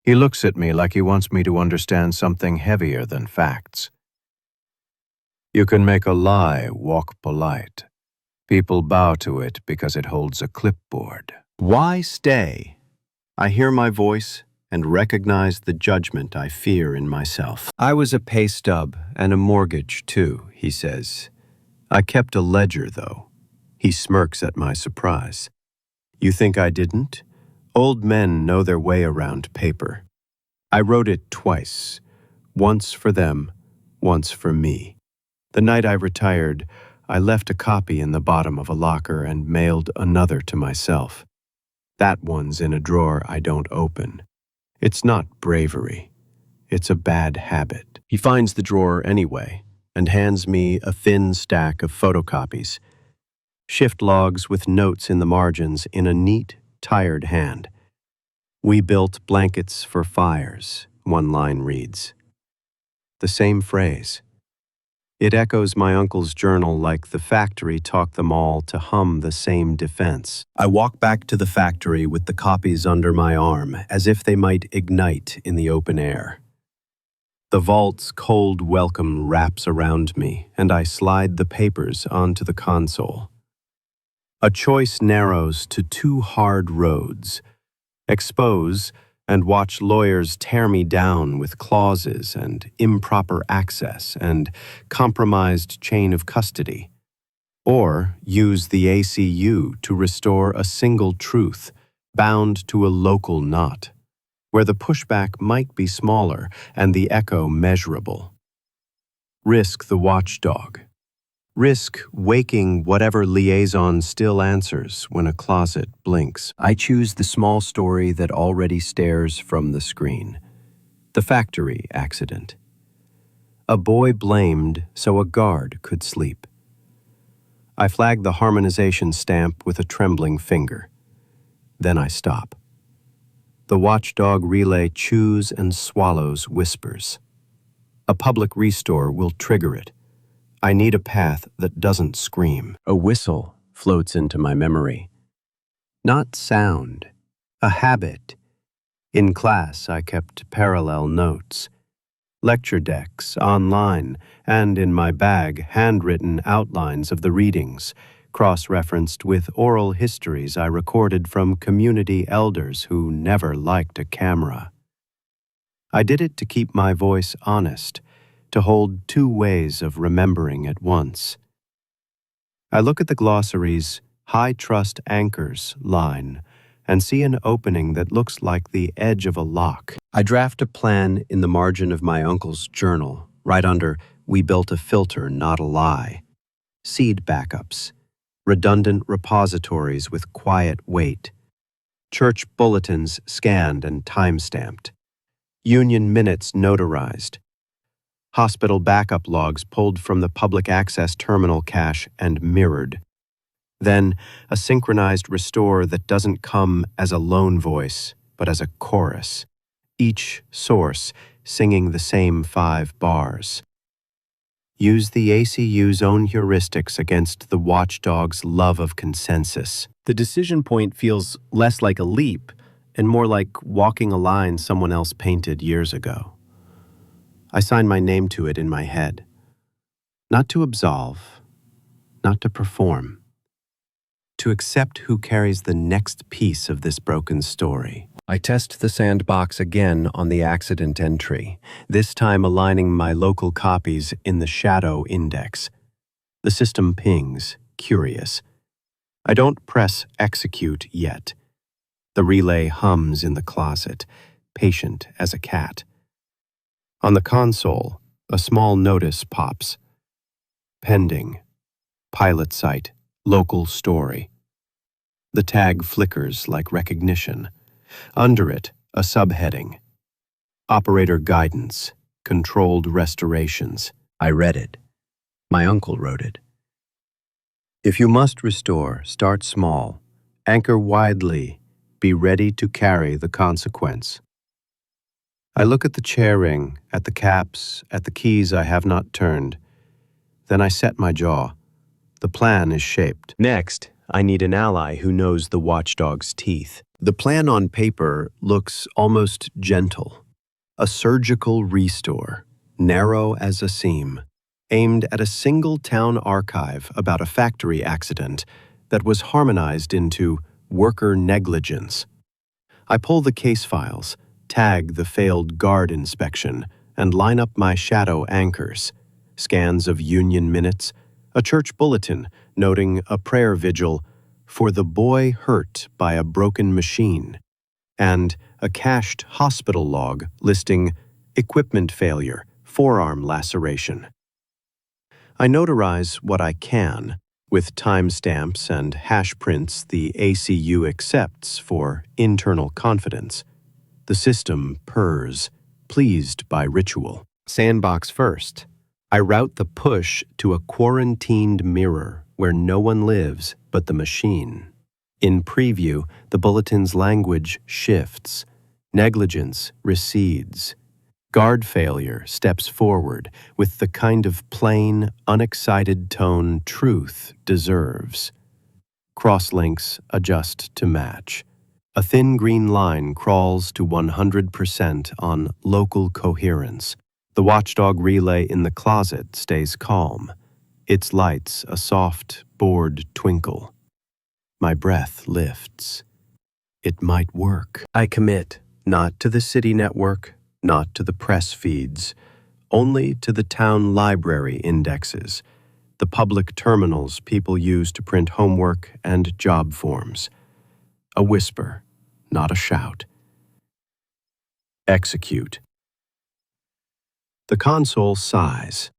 He looks at me like he wants me to understand something heavier than facts. You can make a lie walk polite. People bow to it because it holds a clipboard. Why stay? I hear my voice and recognize the judgment I fear in myself. I was a pay stub and a mortgage, too, he says. I kept a ledger, though. He smirks at my surprise. You think I didn't? Old men know their way around paper. I wrote it twice, once for them, once for me. The night I retired, I left a copy in the bottom of a locker and mailed another to myself. That one's in a drawer I don't open. It's not bravery. It's a bad habit. He finds the drawer anyway and hands me a thin stack of photocopies. Shift logs with notes in the margins in a neat, tired hand. We built blankets for fires, one line reads. The same phrase. It echoes my uncle's journal like the factory taught them all to hum the same defense. I walk back to the factory with the copies under my arm, as if they might ignite in the open air. The vault's cold welcome wraps around me, and I slide the papers onto the console. A choice narrows to 2 hard roads. Expose and watch lawyers tear me down with clauses and improper access and compromised chain of custody. Or use the ACU to restore a single truth bound to a local knot, where the pushback might be smaller and the echo measurable. Risk the watchdog. Risk waking whatever liaison still answers when a closet blinks. I choose the small story that already stares from the screen. The factory accident. A boy blamed so a guard could sleep. I flag the harmonization stamp with a trembling finger. Then I stop. The watchdog relay chews and swallows whispers. A public restore will trigger it. I need a path that doesn't scream. A whistle floats into my memory. Not sound, a habit. In class, I kept parallel notes. Lecture decks, online, and in my bag, handwritten outlines of the readings, cross-referenced with oral histories I recorded from community elders who never liked a camera. I did it to keep my voice honest, to hold 2 ways of remembering at once. I look at the glossary's high trust anchors line and see an opening that looks like the edge of a lock. I draft a plan in the margin of my uncle's journal, right under "We built a filter, not a lie." Seed backups, redundant repositories with quiet weight, church bulletins scanned and time-stamped, union minutes notarized, hospital backup logs pulled from the public access terminal cache and mirrored. Then, a synchronized restore that doesn't come as a lone voice, but as a chorus, each source singing the same 5 bars. Use the ACU's own heuristics against the watchdog's love of consensus. The decision point feels less like a leap and more like walking a line someone else painted years ago. I sign my name to it in my head. Not to absolve, not to perform. To accept who carries the next piece of this broken story. I test the sandbox again on the accident entry, this time aligning my local copies in the shadow index. The system pings, curious. I don't press execute yet. The relay hums in the closet, patient as a cat. On the console, a small notice pops. Pending. Pilot site. Local story. The tag flickers like recognition. Under it, a subheading. Operator guidance. Controlled restorations. I read it. My uncle wrote it. If you must restore, start small. Anchor widely. Be ready to carry the consequence. I look at the chair ring, at the caps, at the keys I have not turned. Then I set my jaw. The plan is shaped. Next, I need an ally who knows the watchdog's teeth. The plan on paper looks almost gentle. A surgical restore, narrow as a seam, aimed at a single town archive about a factory accident that was harmonized into worker negligence. I pull the case files, tag the failed guard inspection, and line up my shadow anchors. Scans of union minutes, a church bulletin noting a prayer vigil for the boy hurt by a broken machine, and a cached hospital log listing equipment failure, forearm laceration. I notarize what I can, with timestamps and hash prints the ACU accepts for internal confidence. The system purrs, pleased by ritual. Sandbox first. I route the push to a quarantined mirror where no one lives but the machine. In preview, the bulletin's language shifts. Negligence recedes. Guard failure steps forward with the kind of plain, unexcited tone truth deserves. Crosslinks adjust to match. A thin green line crawls to 100% on local coherence. The watchdog relay in the closet stays calm. Its lights a soft, bored twinkle. My breath lifts. It might work. I commit, not to the city network, not to the press feeds, only to the town library indexes, the public terminals people use to print homework and job forms. A whisper, not a shout. Execute. The console sighs.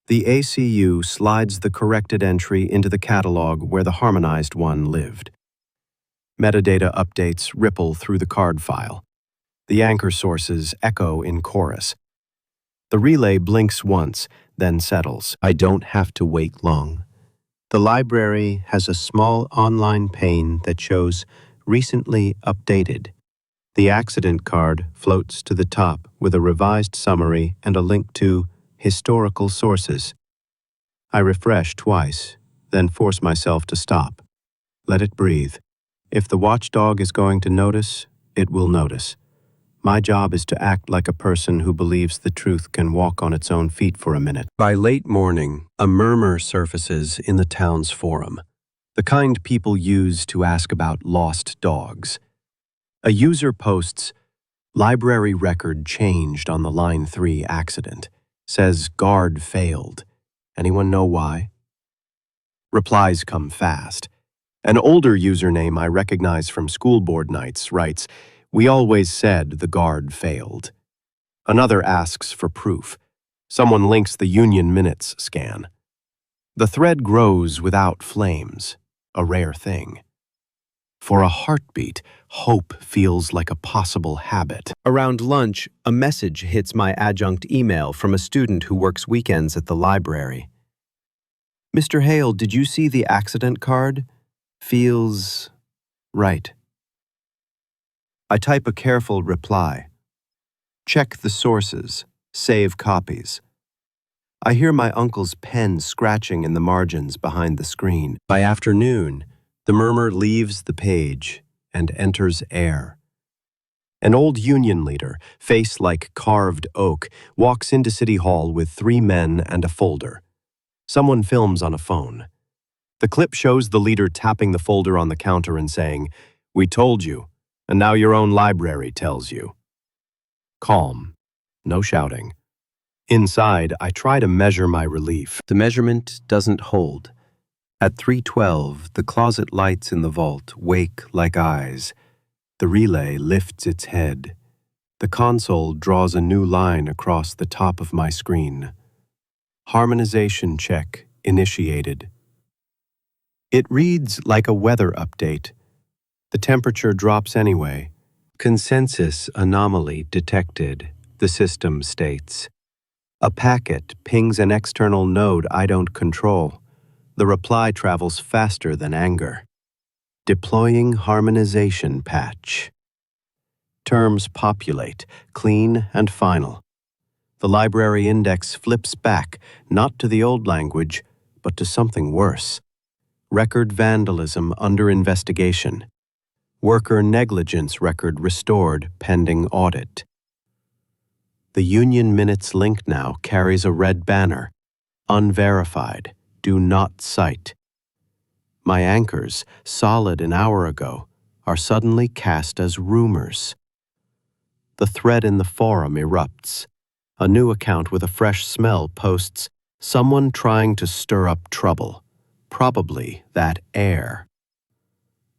The ACU slides the corrected entry into the catalog where the harmonized one lived. Metadata updates ripple through the card file. The anchor sources echo in chorus. The relay blinks once, then settles. I don't have to wait long. The library has a small online pane that shows recently updated. The accident card floats to the top with a revised summary and a link to historical sources. I refresh twice, then force myself to stop. Let it breathe. If the watchdog is going to notice, it will notice. My job is to act like a person who believes the truth can walk on its own feet for a minute. By late morning, a murmur surfaces in the town's forum, the kind people use to ask about lost dogs. A user posts, "Library record changed on the Line 3 accident. Says guard failed. Anyone know why?" Replies come fast. An older username I recognize from school board nights writes, "We always said the guard failed." Another asks for proof. Someone links the union minutes scan. The thread grows without flames, a rare thing. For a heartbeat, hope feels like a possible habit. Around lunch, a message hits my adjunct email from a student who works weekends at the library. "Mr. Hale, did you see the accident card? Feels right." I type a careful reply. Check the sources. Save copies. I hear my uncle's pen scratching in the margins behind the screen. By afternoon, the murmur leaves the page and enters air. An old union leader, face like carved oak, walks into City Hall with 3 men and a folder. Someone films on a phone. The clip shows the leader tapping the folder on the counter and saying, "We told you, and now your own library tells you." Calm. No shouting. Inside, I try to measure my relief. The measurement doesn't hold. At 3:12, the closet lights in the vault wake like eyes. The relay lifts its head. The console draws a new line across the top of my screen. Harmonization check initiated. It reads like a weather update. The temperature drops anyway. Consensus anomaly detected, the system states. A packet pings an external node I don't control. The reply travels faster than anger. Deploying harmonization patch. Terms populate, clean and final. The library index flips back, not to the old language, but to something worse. Record vandalism under investigation. Worker negligence record restored pending audit. The Union Minutes link now carries a red banner. Unverified. Do not cite. My anchors, solid an hour ago, are suddenly cast as rumors. The thread in the forum erupts. A new account with a fresh smell posts, "Someone trying to stir up trouble. Probably that heir."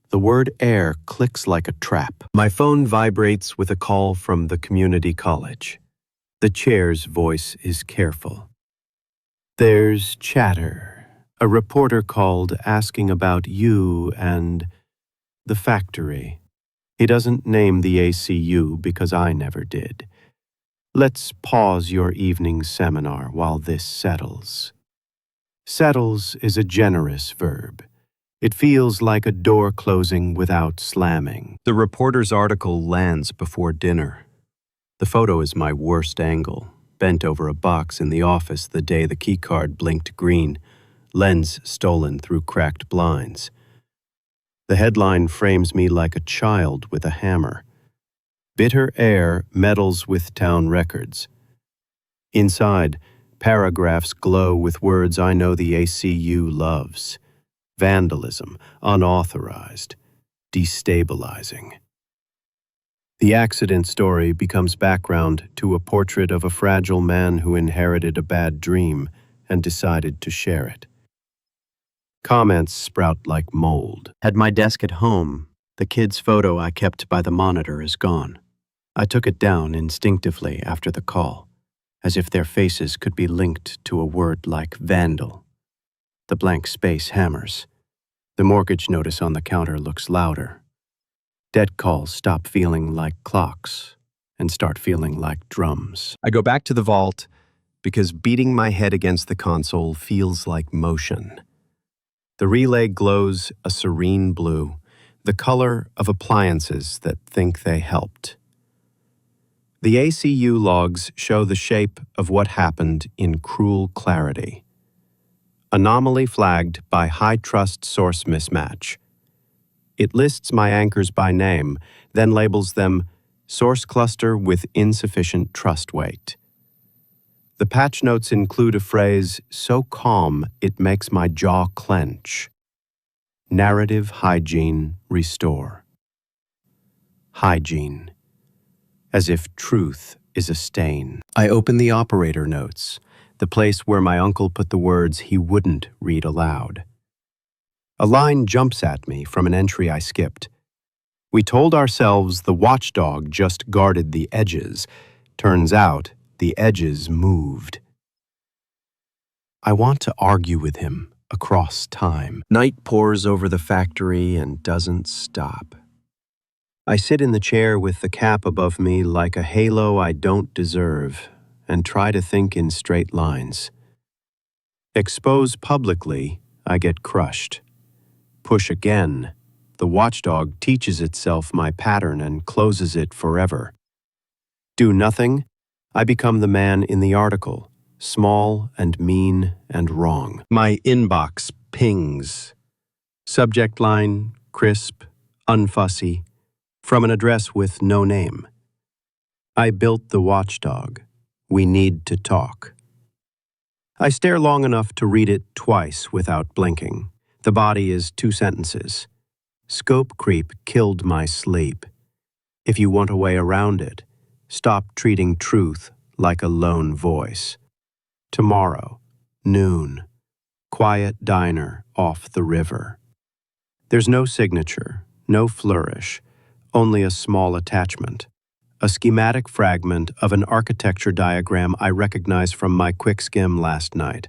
The word heir clicks like a trap. My phone vibrates with a call from the community college. The chair's voice is careful. "There's chatter. A reporter called asking about you and the factory. He doesn't name the ACU because I never did. Let's pause your evening seminar while this settles." Settles is a generous verb. It feels like a door closing without slamming. The reporter's article lands before dinner. The photo is my worst angle, bent over a box in the office the day the keycard blinked green, lens stolen through cracked blinds. The headline frames me like a child with a hammer. Bitter air meddles with town records. Inside, paragraphs glow with words I know the ACU loves. Vandalism, unauthorized, destabilizing. The accident story becomes background to a portrait of a fragile man who inherited a bad dream and decided to share it. Comments sprout like mold. At my desk at home, the kid's photo I kept by the monitor is gone. I took it down instinctively after the call, as if their faces could be linked to a word like vandal. The blank space hammers. The mortgage notice on the counter looks louder. Debt calls stop feeling like clocks and start feeling like drums. I go back to the vault because beating my head against the console feels like motion. The relay glows a serene blue, the color of appliances that think they helped. The ACU logs show the shape of what happened in cruel clarity. Anomaly flagged by high-trust source mismatch. It lists my anchors by name, then labels them source cluster with insufficient trust weight. The patch notes include a phrase so calm it makes my jaw clench. Narrative hygiene restore. Hygiene. As if truth is a stain. I open the operator notes, the place where my uncle put the words he wouldn't read aloud. A line jumps at me from an entry I skipped. We told ourselves the watchdog just guarded the edges. Turns out, the edges moved. I want to argue with him across time. Night pours over the factory and doesn't stop. I sit in the chair with the cap above me like a halo I don't deserve and try to think in straight lines. Expose publicly, I get crushed. Push again, the watchdog teaches itself my pattern and closes it forever. Do nothing, I become the man in the article, small and mean and wrong. My inbox pings. Subject line, crisp, unfussy, from an address with no name. I built the Watchdog. We need to talk. I stare long enough to read it twice without blinking. The body is 2 sentences. Scope creep killed my sleep. If you want a way around it, stop treating truth like a lone voice. Tomorrow, noon, quiet diner off the river. There's no signature, no flourish, only a small attachment. A schematic fragment of an architecture diagram I recognize from my quick skim last night.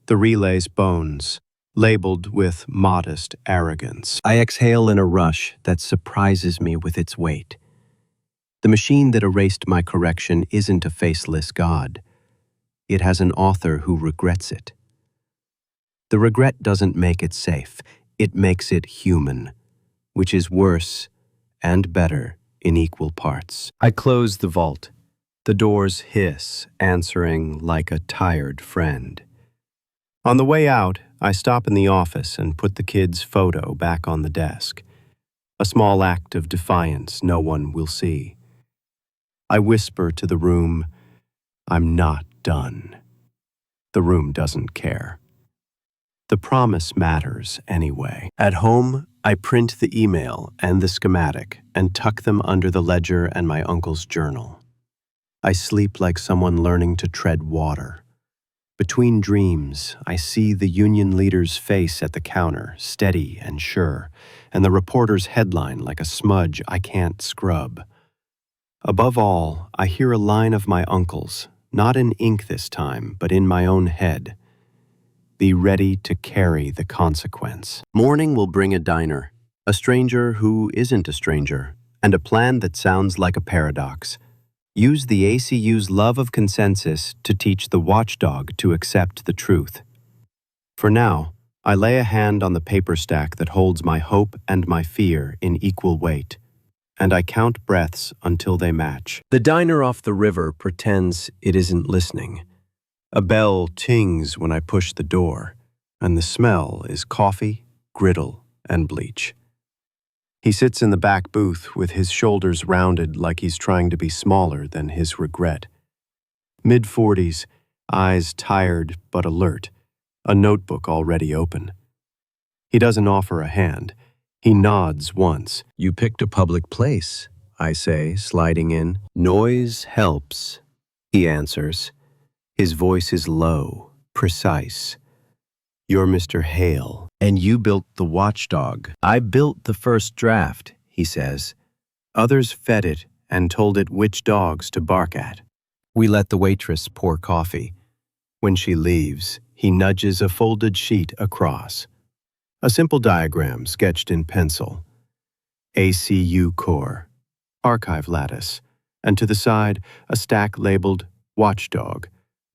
The relay's bones, labeled with modest arrogance. I exhale in a rush that surprises me with its weight. The machine that erased my correction isn't a faceless god. It has an author who regrets it. The regret doesn't make it safe, it makes it human, which is worse and better in equal parts. I close the vault. The doors hiss, answering like a tired friend. On the way out, I stop in the office and put the kid's photo back on the desk. A small act of defiance no one will see. I whisper to the room, I'm not done. The room doesn't care. The promise matters anyway. At home, I print the email and the schematic and tuck them under the ledger and my uncle's journal. I sleep like someone learning to tread water. Between dreams, I see the union leader's face at the counter, steady and sure, and the reporter's headline like a smudge I can't scrub. Above all, I hear a line of my uncle's, not in ink this time, but in my own head. Be ready to carry the consequence. Morning will bring a diner, a stranger who isn't a stranger, and a plan that sounds like a paradox. Use the ACU's love of consensus to teach the Watchdog to accept the truth. For now, I lay a hand on the paper stack that holds my hope and my fear in equal weight, and I count breaths until they match. The diner off the river pretends it isn't listening. A bell tings when I push the door, and the smell is coffee, griddle, and bleach. He sits in the back booth with his shoulders rounded like he's trying to be smaller than his regret. Mid-40s, eyes tired but alert, a notebook already open. He doesn't offer a hand. He nods once. You picked a public place, I say, sliding in. Noise helps, he answers. His voice is low, precise. You're Mr. Hale, and you built the Watchdog. I built the first draft, he says. Others fed it and told it which dogs to bark at. We let the waitress pour coffee. When she leaves, he nudges a folded sheet across. A simple diagram sketched in pencil. ACU core, archive lattice, and to the side, a stack labeled Watchdog,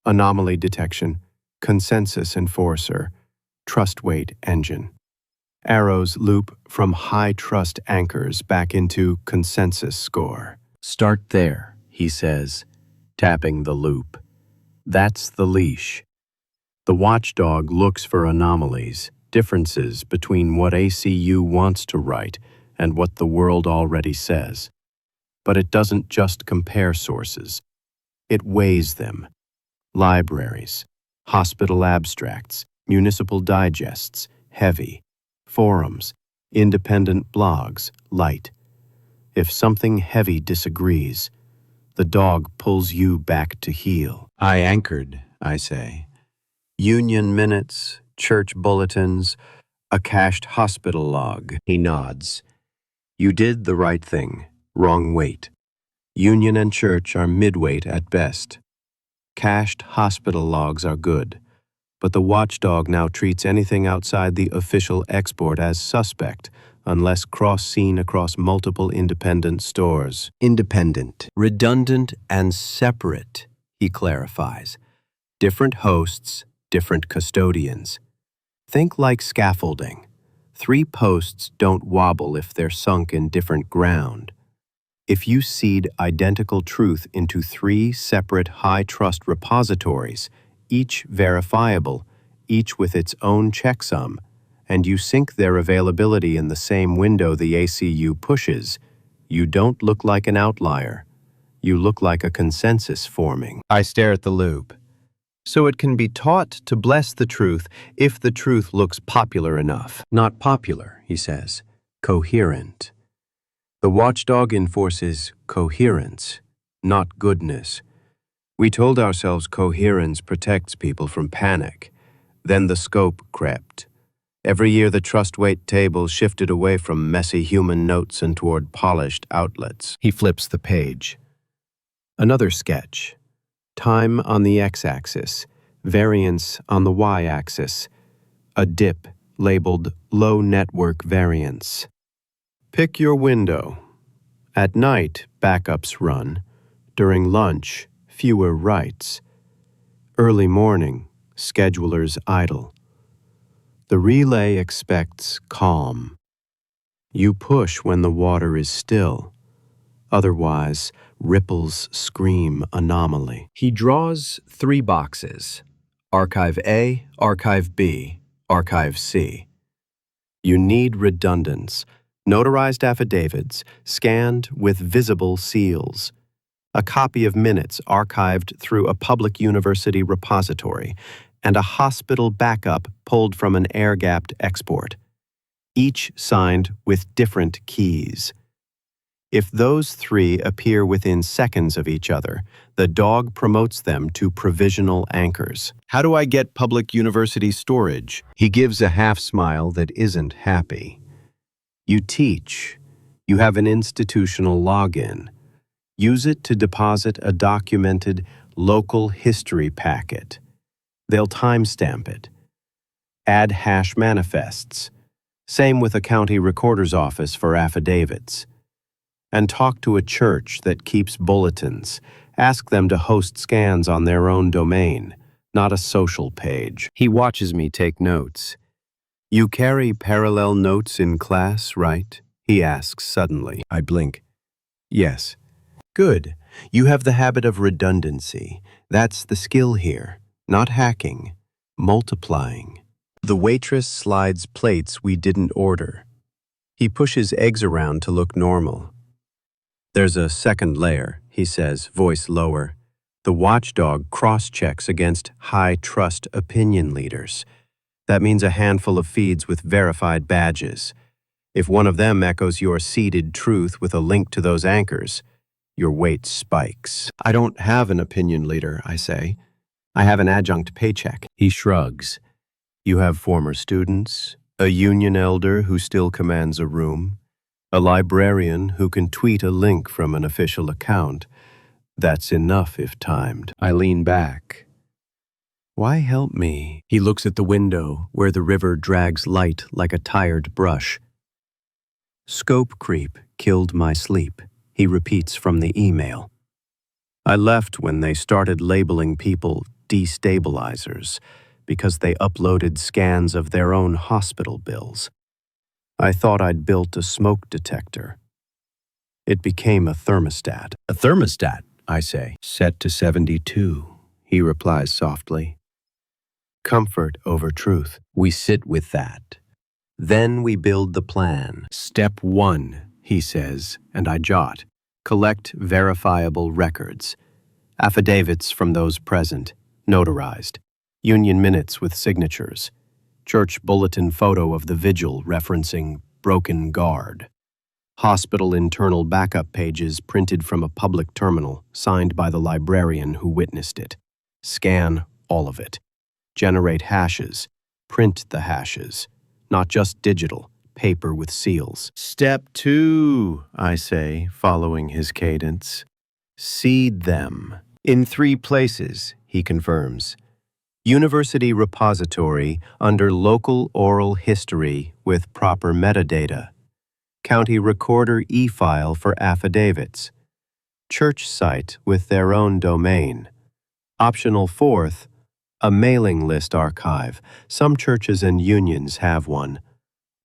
anomaly detection, consensus enforcer, trust weight engine. Arrows loop from high trust anchors back into consensus score. Start there, he says, tapping the loop. That's the leash. The Watchdog looks for anomalies, differences between what ACU wants to write and what the world already says. But it doesn't just compare sources. It weighs them. Libraries, hospital abstracts, municipal digests, heavy, forums, independent blogs, light. If something heavy disagrees, the dog pulls you back to heel. I anchored, I say. Union minutes, church bulletins, a cached hospital log. He nods. You did the right thing, wrong weight. Union and church are midweight at best. Cached hospital logs are good, but the Watchdog now treats anything outside the official export as suspect, unless cross-seen across multiple independent stores. Independent, redundant, and separate, he clarifies. Different hosts, different custodians. Think like scaffolding. 3 posts don't wobble if they're sunk in different ground. If you seed identical truth into 3 separate high-trust repositories, each verifiable, each with its own checksum, and you sync their availability in the same window the ACU pushes, you don't look like an outlier. You look like a consensus forming. I stare at the loop. So it can be taught to bless the truth if the truth looks popular enough. Not popular, he says. Coherent. The watchdog enforces coherence, not goodness. We told ourselves coherence protects people from panic. Then the scope crept. Every year the trust weight table shifted away from messy human notes and toward polished outlets. He flips the page. Another sketch. Time on the x-axis, variance on the y-axis. A dip labeled low network variance. Pick your window. At night, backups run. During lunch, fewer writes. Early morning, schedulers idle. The relay expects calm. You push when the water is still. Otherwise, ripples scream anomaly. He draws 3 boxes. Archive A, Archive B, Archive C. You need redundance. Notarized affidavits, scanned with visible seals. A copy of minutes archived through a public university repository, and a hospital backup pulled from an air-gapped export. Each signed with different keys. If those 3 appear within seconds of each other, the dog promotes them to provisional anchors. How do I get public university storage? He gives a half-smile that isn't happy. You teach. You have an institutional login. Use it to deposit a documented local history packet. They'll timestamp it. Add hash manifests. Same with a county recorder's office for affidavits. And talk to a church that keeps bulletins. Ask them to host scans on their own domain, not a social page. He watches me take notes. You carry parallel notes in class, right? He asks suddenly. I blink. Yes. Good. You have the habit of redundancy. That's the skill here. Not hacking. Multiplying. The waitress slides plates we didn't order. He pushes eggs around to look normal. There's a second layer, he says, voice lower. The watchdog cross-checks against high-trust opinion leaders. That means a handful of feeds with verified badges. If one of them echoes your seeded truth with a link to those anchors, your weight spikes. I don't have an opinion leader, I say. I have an adjunct paycheck. He shrugs. You have former students, a union elder who still commands a room, a librarian who can tweet a link from an official account. That's enough if timed. I lean back. Why help me? He looks at the window where the river drags light like a tired brush. Scope creep killed my sleep, he repeats from the email. I left when they started labeling people destabilizers because they uploaded scans of their own hospital bills. I thought I'd built a smoke detector. It became a thermostat. A thermostat, I say. Set to 72, he replies softly. Comfort over truth. We sit with that. Then we build the plan. Step 1, he says, and I jot. Collect verifiable records. Affidavits from those present, notarized. Union minutes with signatures. Church bulletin photo of the vigil referencing broken guard. Hospital internal backup pages printed from a public terminal, signed by the librarian who witnessed it. Scan all of it. Generate hashes. Print the hashes. Not just digital, paper with seals. Step 2, I say, following his cadence. Seed them. In 3 places, he confirms. University repository under local oral history with proper metadata. County recorder e-file for affidavits. Church site with their own domain. Optional 4th, a mailing list archive. Some churches and unions have one.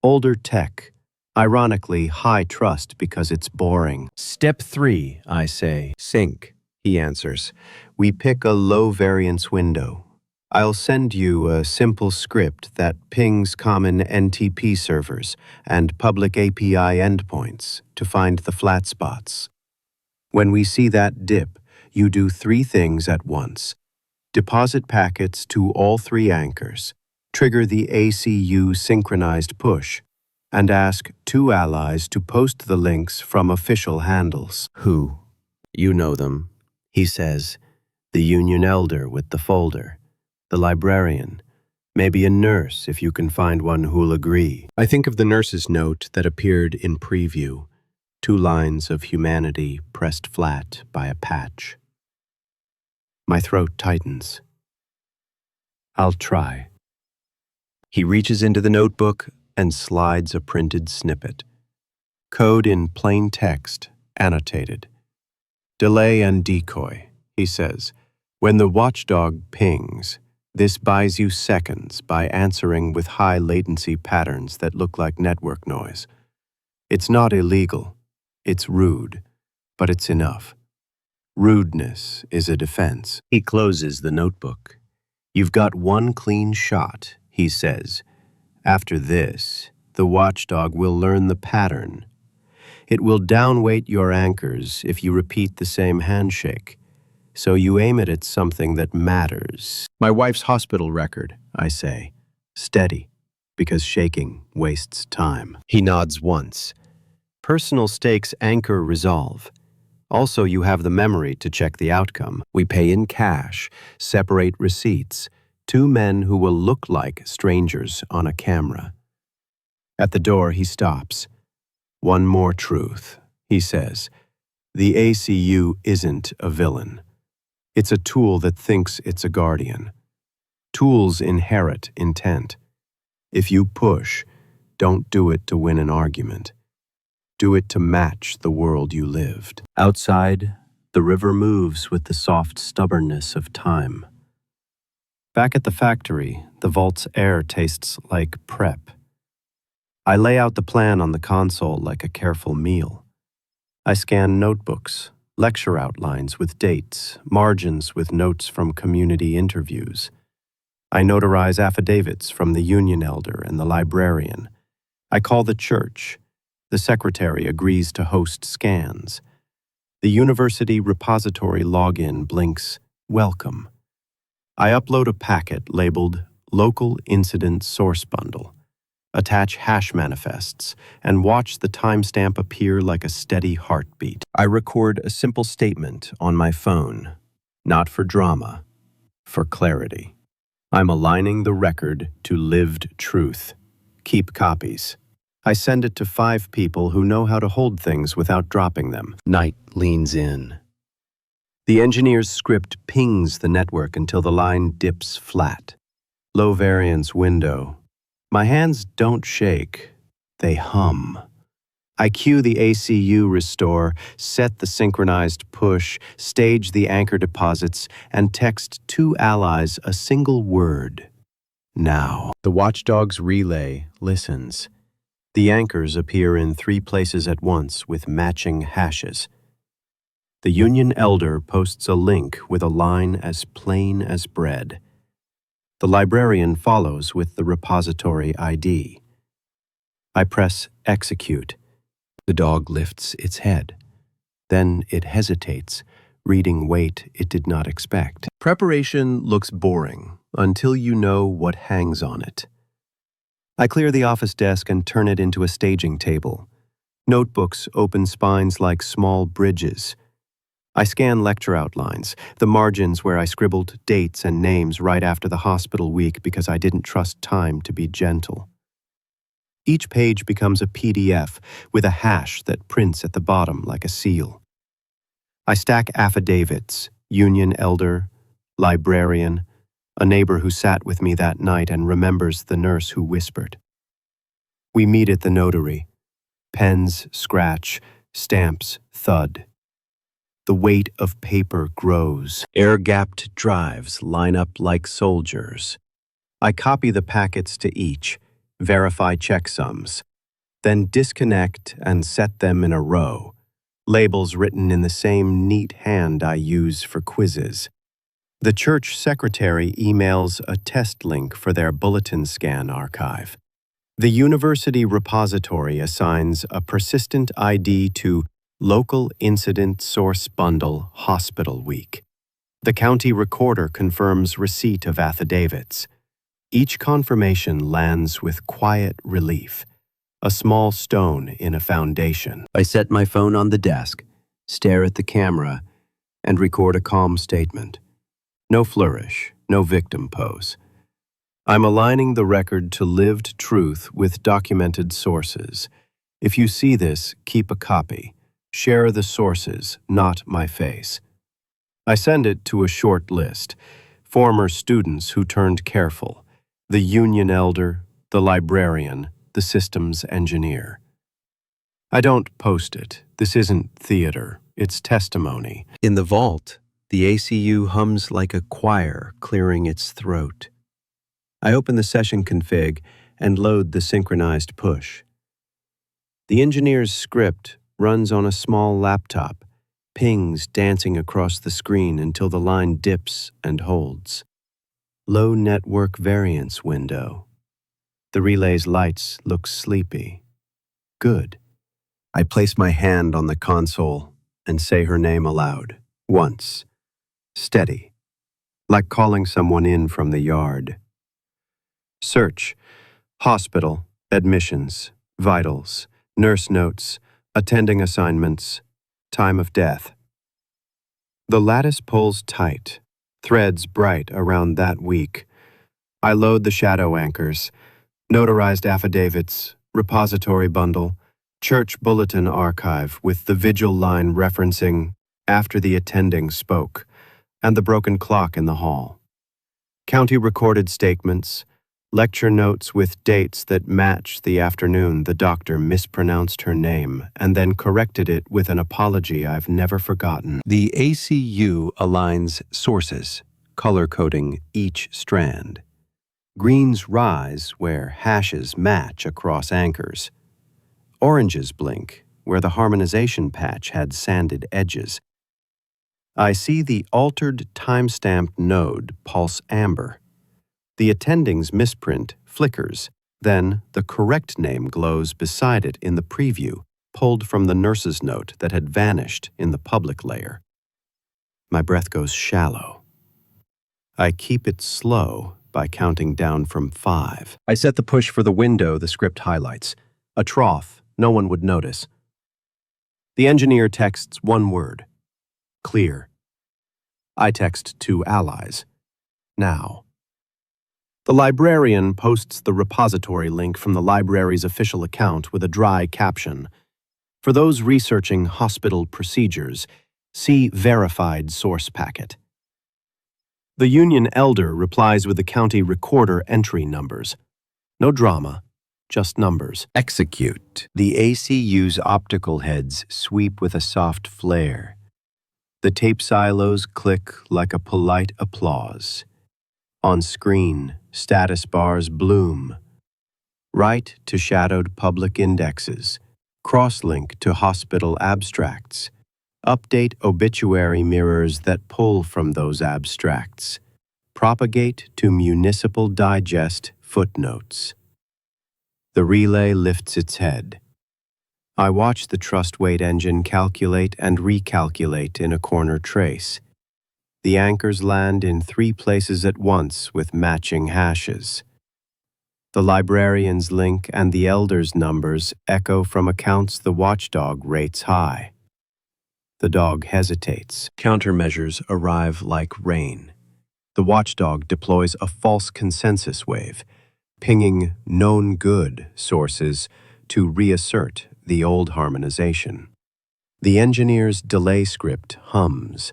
Older tech. Ironically, high trust because it's boring. Step 3, I say. Sync, he answers. We pick a low variance window. I'll send you a simple script that pings common NTP servers and public API endpoints to find the flat spots. When we see that dip, you do three things at once. Deposit packets to all three anchors, trigger the ACU synchronized push, and ask two allies to post the links from official handles. Who? You know them, he says. The union elder with the folder, the librarian, maybe a nurse if you can find one who'll agree. I think of the nurse's note that appeared in preview, 2 lines of humanity pressed flat by a patch. My throat tightens. I'll try. He reaches into the notebook and slides a printed snippet. Code in plain text, annotated. Delay and decoy, he says. When the Watchdog pings, this buys you seconds by answering with high latency patterns that look like network noise. It's not illegal. It's rude, but it's enough. Rudeness is a defense. He closes the notebook. You've got one clean shot, he says. After this, the Watchdog will learn the pattern. It will downweight your anchors if you repeat the same handshake. So you aim it at something that matters. My wife's hospital record, I say. Steady, because shaking wastes time. He nods once. Personal stakes anchor resolve. Also, you have the memory to check the outcome. We pay in cash, separate receipts. 2 men who will look like strangers on a camera. At the door, he stops. One more truth, he says. The ACU isn't a villain. It's a tool that thinks it's a guardian. Tools inherit intent. If you push, don't do it to win an argument. Do it to match the world you lived. Outside, the river moves with the soft stubbornness of time. Back at the factory, the vault's air tastes like prep. I lay out the plan on the console like a careful meal. I scan notebooks, lecture outlines with dates, margins with notes from community interviews. I notarize affidavits from the union elder and the librarian. I call the church. The secretary agrees to host scans. The university repository login blinks, welcome. I upload a packet labeled Local Incident Source Bundle, attach hash manifests, and watch the timestamp appear like a steady heartbeat. I record a simple statement on my phone, not for drama, for clarity. I'm aligning the record to lived truth. Keep copies. I send it to 5 people who know how to hold things without dropping them. Night leans in. The engineer's script pings the network until the line dips flat. Low variance window. My hands don't shake, they hum. I cue the ACU restore, set the synchronized push, stage the anchor deposits, and text 2 allies a single word. Now. The Watchdog's relay listens. The anchors appear in 3 places at once with matching hashes. The union elder posts a link with a line as plain as bread. The librarian follows with the repository ID. I press execute. The dog lifts its head. Then it hesitates, reading weight it did not expect. Preparation looks boring until you know what hangs on it. I clear the office desk and turn it into a staging table. Notebooks open spines like small bridges. I scan lecture outlines, the margins where I scribbled dates and names right after the hospital week because I didn't trust time to be gentle. Each page becomes a PDF with a hash that prints at the bottom like a seal. I stack affidavits, union elder, librarian, a neighbor who sat with me that night and remembers the nurse who whispered. We meet at the notary. Pens scratch, stamps thud. The weight of paper grows. Air-gapped drives line up like soldiers. I copy the packets to each, verify checksums, then disconnect and set them in a row, labels written in the same neat hand I use for quizzes. The church secretary emails a test link for their bulletin scan archive. The university repository assigns a persistent ID to Local Incident Source Bundle Hospital Week. The county recorder confirms receipt of affidavits. Each confirmation lands with quiet relief, a small stone in a foundation. I set my phone on the desk, stare at the camera, and record a calm statement. No flourish, no victim pose. I'm aligning the record to lived truth with documented sources. If you see this, keep a copy. Share the sources, not my face. I send it to a short list. Former students who turned careful. The union elder, the librarian, the systems engineer. I don't post it. This isn't theater. It's testimony. In the vault, the ACU hums like a choir clearing its throat. I open the session config and load the synchronized push. The engineer's script runs on a small laptop, pings dancing across the screen until the line dips and holds. Low network variance window. The relay's lights look sleepy. Good. I place my hand on the console and say her name aloud. Once. Steady. Like calling someone in from the yard. Search. Hospital. Admissions. Vitals. Nurse notes. Attending assignments. Time of death. The lattice pulls tight. Threads bright around that week. I load the shadow anchors. Notarized affidavits. Repository bundle. Church bulletin archive with the vigil line referencing after the attending spoke, and the broken clock in the hall. County recorded statements. Lecture notes with dates that match the afternoon the doctor mispronounced her name and then corrected it with an apology I've never forgotten. The ACU aligns sources, color-coding each strand. Greens rise where hashes match across anchors. Oranges blink where the harmonization patch had sanded edges. I see the altered timestamp node pulse amber. The attending's misprint flickers, then the correct name glows beside it in the preview, pulled from the nurse's note that had vanished in the public layer. My breath goes shallow. I keep it slow by counting down from 5. I set the push for the window the script highlights. A trough no one would notice. The engineer texts one word. Clear. I text 2 allies. Now. The librarian posts the repository link from the library's official account with a dry caption. For those researching hospital procedures, see verified source packet. The union elder replies with the county recorder entry numbers. No drama, just numbers. Execute. The ACU's optical heads sweep with a soft flare. The tape silos click like a polite applause. On screen, status bars bloom. Write to shadowed public indexes. Crosslink to hospital abstracts. Update obituary mirrors that pull from those abstracts. Propagate to municipal digest footnotes. The relay lifts its head. I watch the trust weight engine calculate and recalculate in a corner trace. The anchors land in 3 places at once with matching hashes. The librarian's link and the elder's numbers echo from accounts the Watchdog rates high. The dog hesitates. Countermeasures arrive like rain. The Watchdog deploys a false consensus wave, pinging known good sources to reassert the old harmonization. The engineer's delay script hums,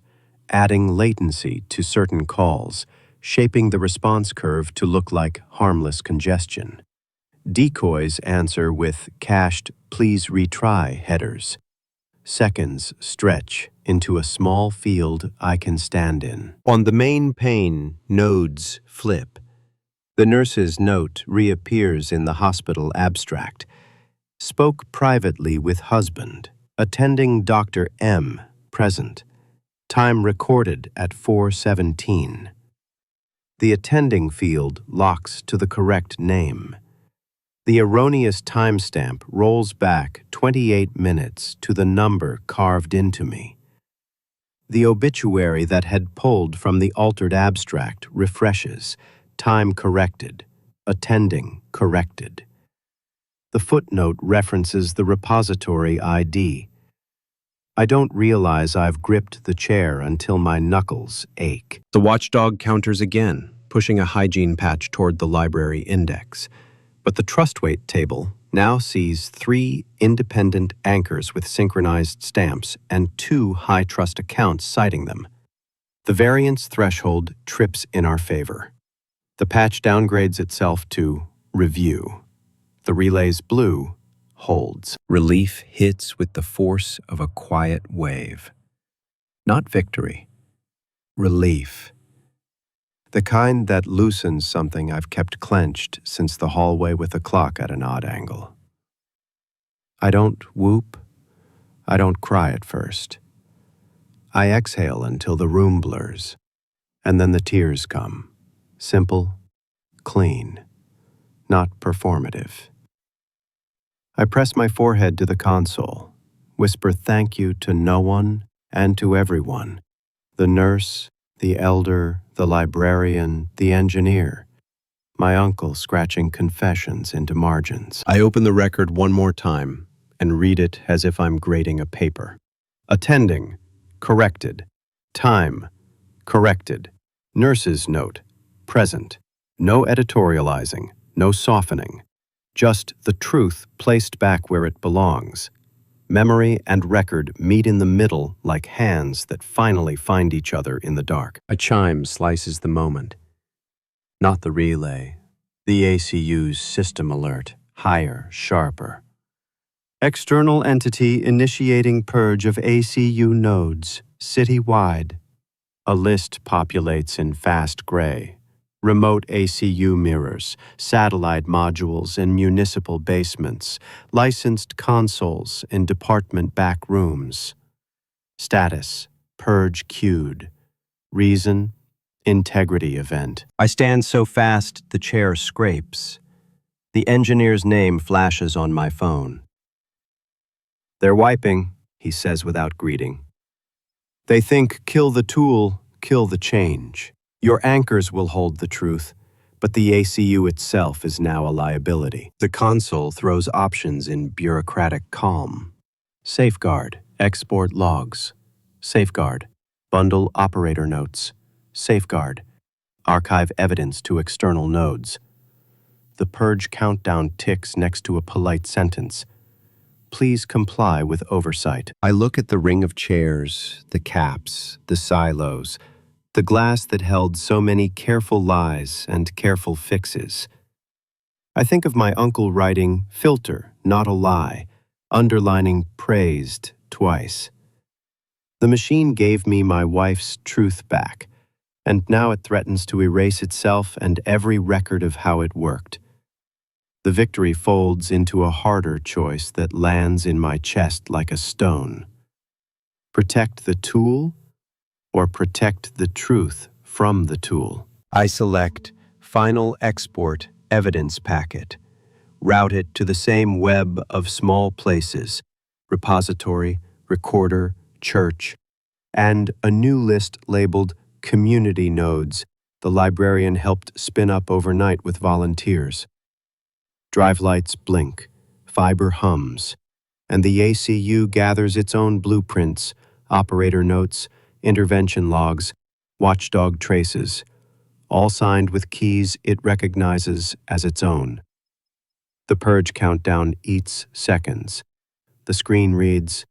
adding latency to certain calls, shaping the response curve to look like harmless congestion. Decoys answer with cached "please retry" headers. Seconds stretch into a small field I can stand in. On the main pane, nodes flip. The nurse's note reappears in the hospital abstract. Spoke privately with husband, attending Dr. M, present. Time recorded at 4:17. The attending field locks to the correct name. The erroneous timestamp rolls back 28 minutes to the number carved into me. The obituary that had pulled from the altered abstract refreshes, time corrected, attending corrected. The footnote references the repository ID. I don't realize I've gripped the chair until my knuckles ache. The Watchdog counters again, pushing a hygiene patch toward the library index. But the trust weight table now sees 3 independent anchors with synchronized stamps and 2 high-trust accounts citing them. The variance threshold trips in our favor. The patch downgrades itself to review. The relay's blue holds. Relief hits with the force of a quiet wave. Not victory. Relief. The kind that loosens something I've kept clenched since the hallway with the clock at an odd angle. I don't whoop. I don't cry at first. I exhale until the room blurs, and then the tears come. Simple, clean, not performative. I press my forehead to the console, whisper thank you to no one and to everyone. The nurse, the elder, the librarian, the engineer. My uncle scratching confessions into margins. I open the record one more time and read it as if I'm grading a paper. Attending, corrected. Time, corrected. Nurse's note, present. No editorializing, no softening. Just the truth placed back where it belongs. Memory and record meet in the middle like hands that finally find each other in the dark. A chime slices the moment. Not the relay. The ACU's system alert. Higher, sharper. External entity initiating purge of ACU nodes, citywide. A list populates in fast gray. Remote ACU mirrors, satellite modules in municipal basements, licensed consoles in department back rooms. Status, purge queued. Reason, integrity event. I stand so fast the chair scrapes. The engineer's name flashes on my phone. They're wiping, he says without greeting. They think kill the tool, kill the change. Your anchors will hold the truth, but the ACU itself is now a liability. The console throws options in bureaucratic calm. Safeguard, export logs. Safeguard, bundle operator notes. Safeguard, archive evidence to external nodes. The purge countdown ticks next to a polite sentence. Please comply with oversight. I look at the ring of chairs, the caps, the silos, the glass that held so many careful lies and careful fixes. I think of my uncle writing, filter, not a lie, underlining praised twice. The machine gave me my wife's truth back, and now it threatens to erase itself and every record of how it worked. The victory folds into a harder choice that lands in my chest like a stone. Protect the tool? Or protect the truth from the tool. I select Final Export Evidence Packet. Route it to the same web of small places, repository, recorder, church, and a new list labeled Community Nodes the librarian helped spin up overnight with volunteers. Drive lights blink, fiber hums, and the ACU gathers its own blueprints, operator notes, intervention logs, watchdog traces, all signed with keys it recognizes as its own. The purge countdown eats seconds. The screen reads,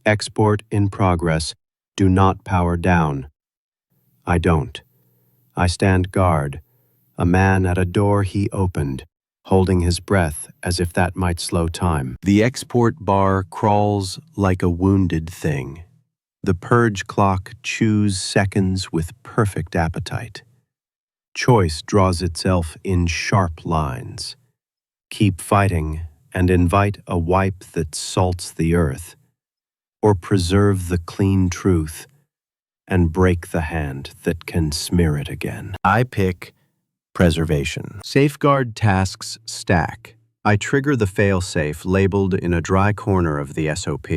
Export in progress, do not power down. I don't. I stand guard, a man at a door he opened, holding his breath as if that might slow time. The export bar crawls like a wounded thing. The purge clock chews seconds with perfect appetite. Choice draws itself in sharp lines. Keep fighting and invite a wipe that salts the earth, or preserve the clean truth and break the hand that can smear it again. I pick preservation. Safeguard tasks stack. I trigger the failsafe labeled in a dry corner of the SOP.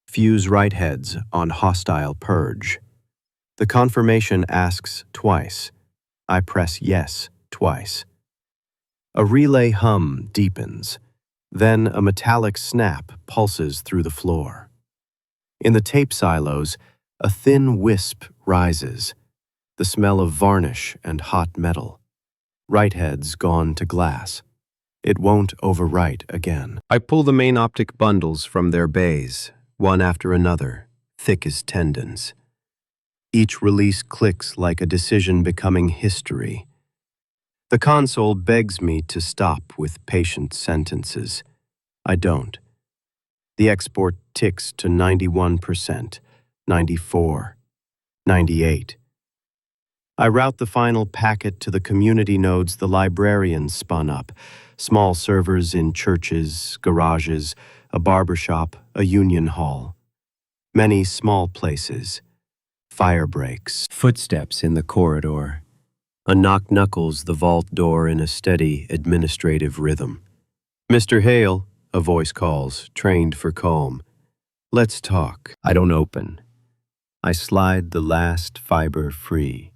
Fuse right heads on hostile purge. The confirmation asks twice. I press yes twice. A relay hum deepens. Then a metallic snap pulses through the floor. In the tape silos, a thin wisp rises, the smell of varnish and hot metal. Write heads gone to glass. It won't overwrite again. I pull the main optic bundles from their bays, one after another, thick as tendons. Each release clicks like a decision becoming history. The console begs me to stop with patient sentences. I don't. The export ticks to 91%, 94, 98. I route the final packet to the community nodes the librarians spun up, small servers in churches, garages, a barbershop, a union hall. Many small places. Fire breaks, footsteps in the corridor. A knock knuckles the vault door in a steady administrative rhythm. Mr. Hale, a voice calls, trained for calm. Let's talk. I don't open. I slide the last fiber free.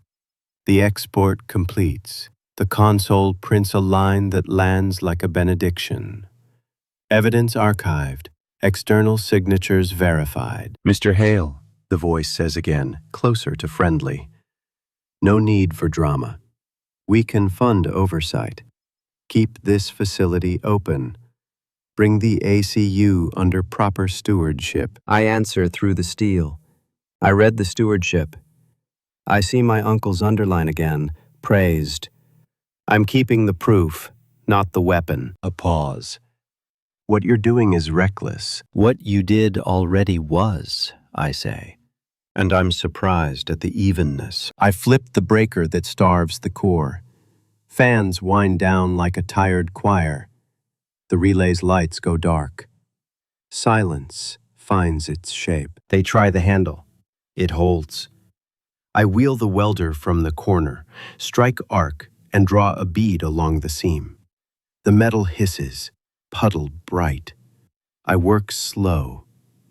The export completes. The console prints a line that lands like a benediction. Evidence archived. External signatures verified. Mr. Hale, the voice says again, closer to friendly. No need for drama. We can fund oversight. Keep this facility open. Bring the ACU under proper stewardship. I answer through the steel. I read the stewardship. I see my uncle's underline again, praised. I'm keeping the proof, not the weapon. A pause. What you're doing is reckless. What you did already was, I say. And I'm surprised at the evenness. I flip the breaker that starves the core. Fans wind down like a tired choir. The relay's lights go dark. Silence finds its shape. They try the handle. It holds. I wheel the welder from the corner, strike arc, and draw a bead along the seam. The metal hisses, puddle bright. I work slow,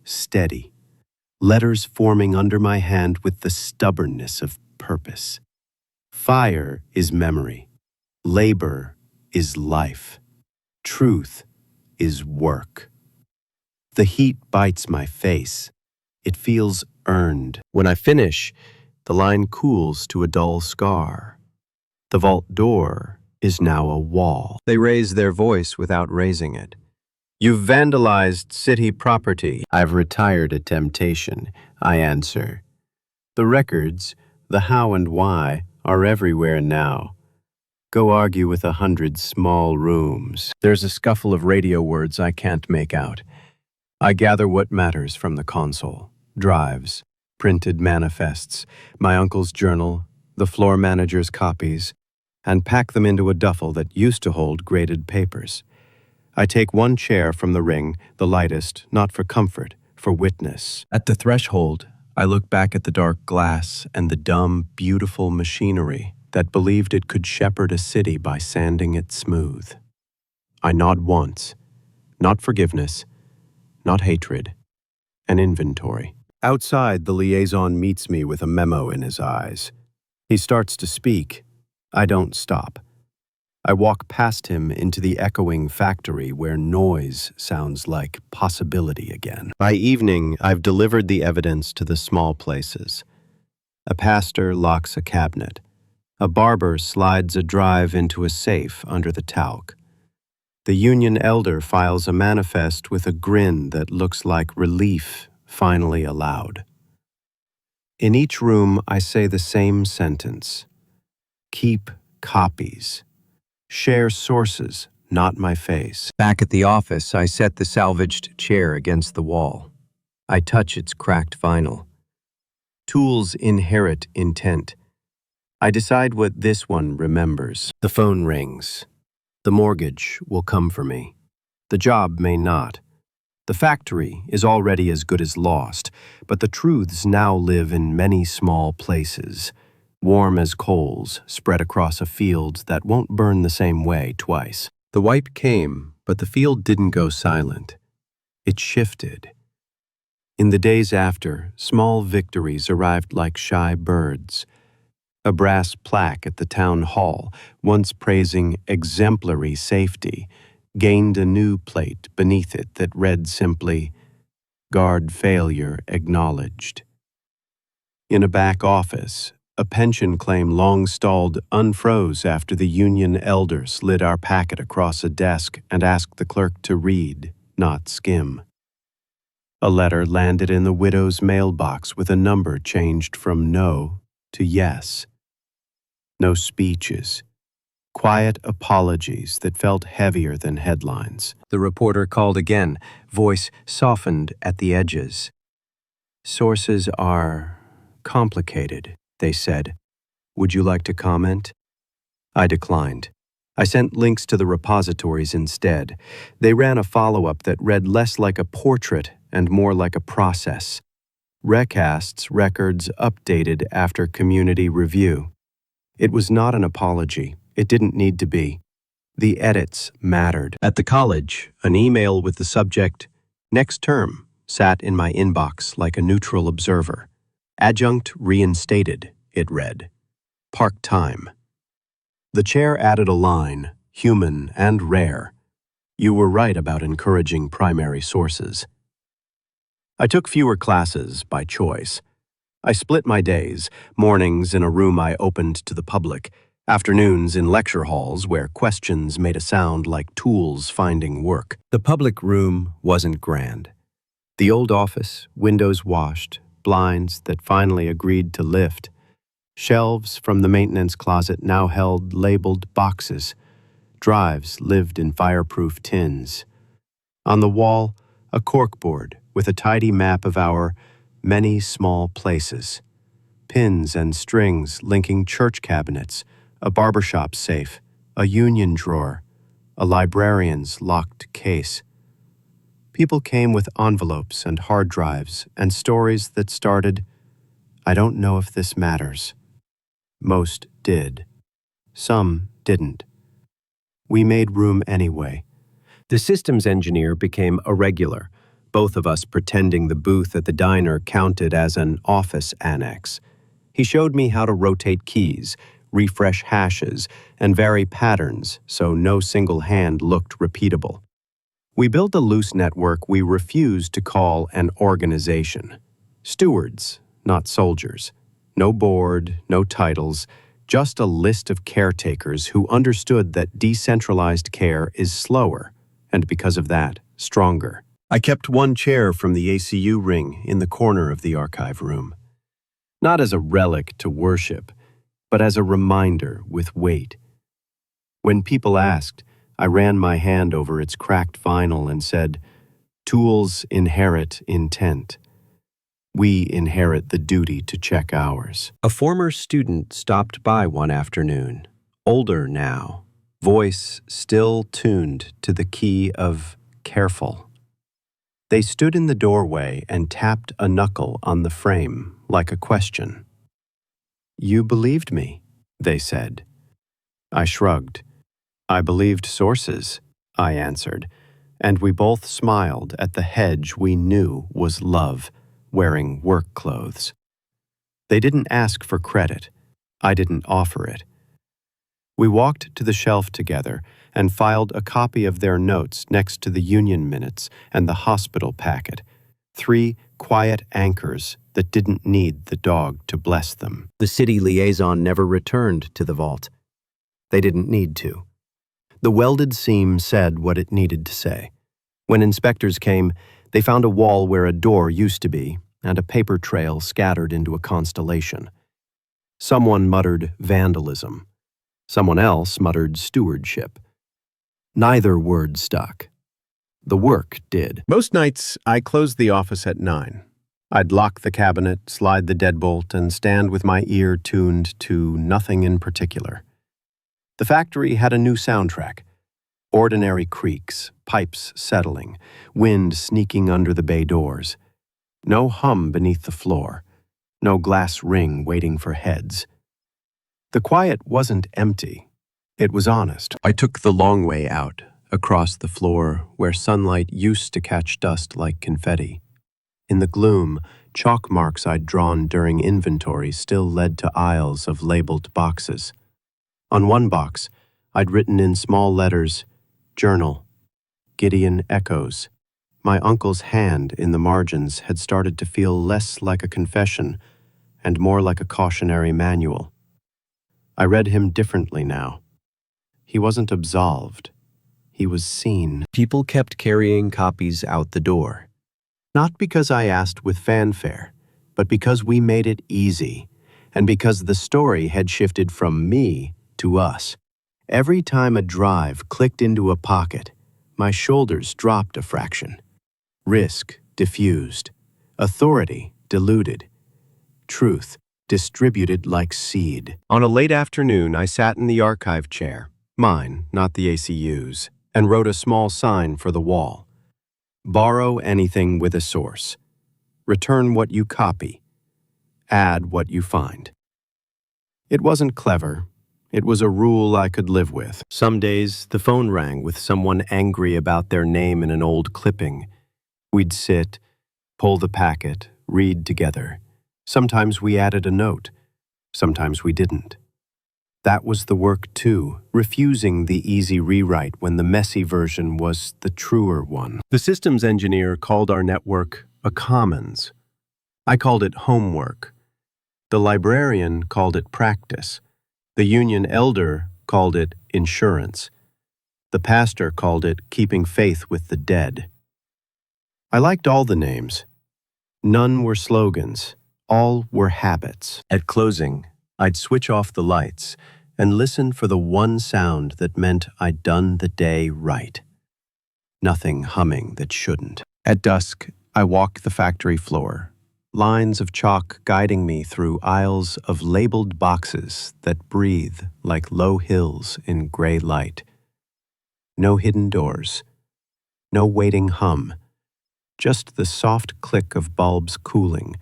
steady. Letters forming under my hand with the stubbornness of purpose. Fire is memory. Labor is life. Truth is work. The heat bites my face. It feels earned. When I finish, the line cools to a dull scar. The vault door is now a wall. They raise their voice without raising it. You've vandalized city property. I've retired a temptation, I answer. The records, the how and why, are everywhere now. Go argue with 100 small rooms. There's a scuffle of radio words I can't make out. I gather what matters from the console. Drives, printed manifests, my uncle's journal, the floor manager's copies, and pack them into a duffel that used to hold graded papers. I take one chair from the ring, the lightest, not for comfort, for witness. At the threshold, I look back at the dark glass and the dumb, beautiful machinery that believed it could shepherd a city by sanding it smooth. I nod once, not forgiveness, not hatred, an inventory. Outside, the liaison meets me with a memo in his eyes. He starts to speak. I don't stop. I walk past him into the echoing factory where noise sounds like possibility again. By evening, I've delivered the evidence to the small places. A pastor locks a cabinet. A barber slides a drive into a safe under the talc. The union elder files a manifest with a grin that looks like relief finally allowed. In each room, I say the same sentence. Keep copies. Share sources, not my face. Back at the office, I set the salvaged chair against the wall. I touch its cracked vinyl. Tools inherit intent. I decide what this one remembers. The phone rings. The mortgage will come for me. The job may not. The factory is already as good as lost, but the truths now live in many small places. Warm as coals spread across a field that won't burn the same way twice. The wipe came, but the field didn't go silent. It shifted. In the days after, small victories arrived like shy birds. A brass plaque at the town hall, once praising exemplary safety, gained a new plate beneath it that read simply, "Guard failure acknowledged." In a back office, a pension claim long stalled unfroze after the union elder slid our packet across a desk and asked the clerk to read, not skim. A letter landed in the widow's mailbox with a number changed from no to yes. No speeches. Quiet apologies that felt heavier than headlines. The reporter called again, voice softened at the edges. "Sources are complicated," they said. "Would you like to comment?" I declined. I sent links to the repositories instead. They ran a follow-up that read less like a portrait and more like a process. Recasts records updated after community review. It was not an apology. It didn't need to be. The edits mattered. At the college, an email with the subject, "Next term," sat in my inbox like a neutral observer. "Adjunct reinstated," it read. "Part-time." The chair added a line, human and rare. "You were right about encouraging primary sources." I took fewer classes by choice. I split my days, mornings in a room I opened to the public, afternoons in lecture halls where questions made a sound like tools finding work. The public room wasn't grand. The old office, windows washed, blinds that finally agreed to lift. Shelves from the maintenance closet now held labeled boxes. Drives lived in fireproof tins. On the wall, a corkboard with a tidy map of our many small places. Pins and strings linking church cabinets, a barbershop safe, a union drawer, a librarian's locked case. People came with envelopes and hard drives and stories that started, "I don't know if this matters." Most did. Some didn't. We made room anyway. The systems engineer became a regular, both of us pretending the booth at the diner counted as an office annex. He showed me how to rotate keys, refresh hashes, and vary patterns so no single hand looked repeatable. We built a loose network we refused to call an organization. Stewards, not soldiers. No board, no titles, just a list of caretakers who understood that decentralized care is slower, and because of that, stronger. I kept one chair from the ACU ring in the corner of the archive room. Not as a relic to worship, but as a reminder with weight. When people asked, I ran my hand over its cracked vinyl and said, "Tools inherit intent. We inherit the duty to check ours." A former student stopped by one afternoon, older now, voice still tuned to the key of careful. They stood in the doorway and tapped a knuckle on the frame like a question. "You believed me," they said. I shrugged. "I believed sources," I answered, and we both smiled at the hedge we knew was love, wearing work clothes. They didn't ask for credit. I didn't offer it. We walked to the shelf together and filed a copy of their notes next to the union minutes and the hospital packet, 3 quiet anchors that didn't need the dog to bless them. The city liaison never returned to the vault. They didn't need to. The welded seam said what it needed to say. When inspectors came, they found a wall where a door used to be and a paper trail scattered into a constellation. Someone muttered vandalism. Someone else muttered stewardship. Neither word stuck. The work did. Most nights, I closed the office at 9. I'd lock the cabinet, slide the deadbolt, and stand with my ear tuned to nothing in particular. The factory had a new soundtrack. Ordinary creaks, pipes settling, wind sneaking under the bay doors. No hum beneath the floor. No glass ring waiting for heads. The quiet wasn't empty. It was honest. I took the long way out, across the floor where sunlight used to catch dust like confetti. In the gloom, chalk marks I'd drawn during inventory still led to aisles of labeled boxes. On one box, I'd written in small letters, Journal, Gideon Echoes. My uncle's hand in the margins had started to feel less like a confession and more like a cautionary manual. I read him differently now. He wasn't absolved. He was seen. People kept carrying copies out the door. Not because I asked with fanfare, but because we made it easy, and because the story had shifted from me to us. Every time a drive clicked into a pocket, my shoulders dropped a fraction. Risk diffused. Authority diluted. Truth distributed like seed. On a late afternoon, I sat in the archive chair, mine, not the ACU's, and wrote a small sign for the wall. Borrow anything with a source. Return what you copy. Add what you find. It wasn't clever. It was a rule I could live with. Some days, the phone rang with someone angry about their name in an old clipping. We'd sit, pull the packet, read together. Sometimes we added a note. Sometimes we didn't. That was the work too, refusing the easy rewrite when the messy version was the truer one. The systems engineer called our network a commons. I called it homework. The librarian called it practice. The union elder called it insurance. The pastor called it keeping faith with the dead. I liked all the names. None were slogans. All were habits. At closing, I'd switch off the lights and listen for the one sound that meant I'd done the day right. Nothing humming that shouldn't. At dusk, I walked the factory floor, lines of chalk guiding me through aisles of labeled boxes that breathe like low hills in gray light. No hidden doors, no waiting hum, just the soft click of bulbs cooling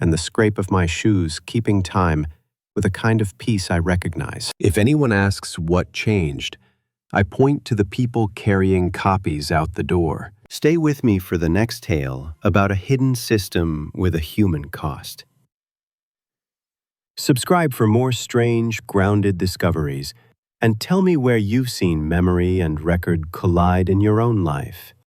and the scrape of my shoes keeping time with a kind of peace I recognize. If anyone asks what changed, I point to the people carrying copies out the door. Stay with me for the next tale about a hidden system with a human cost. Subscribe for more strange, grounded discoveries, and tell me where you've seen memory and record collide in your own life.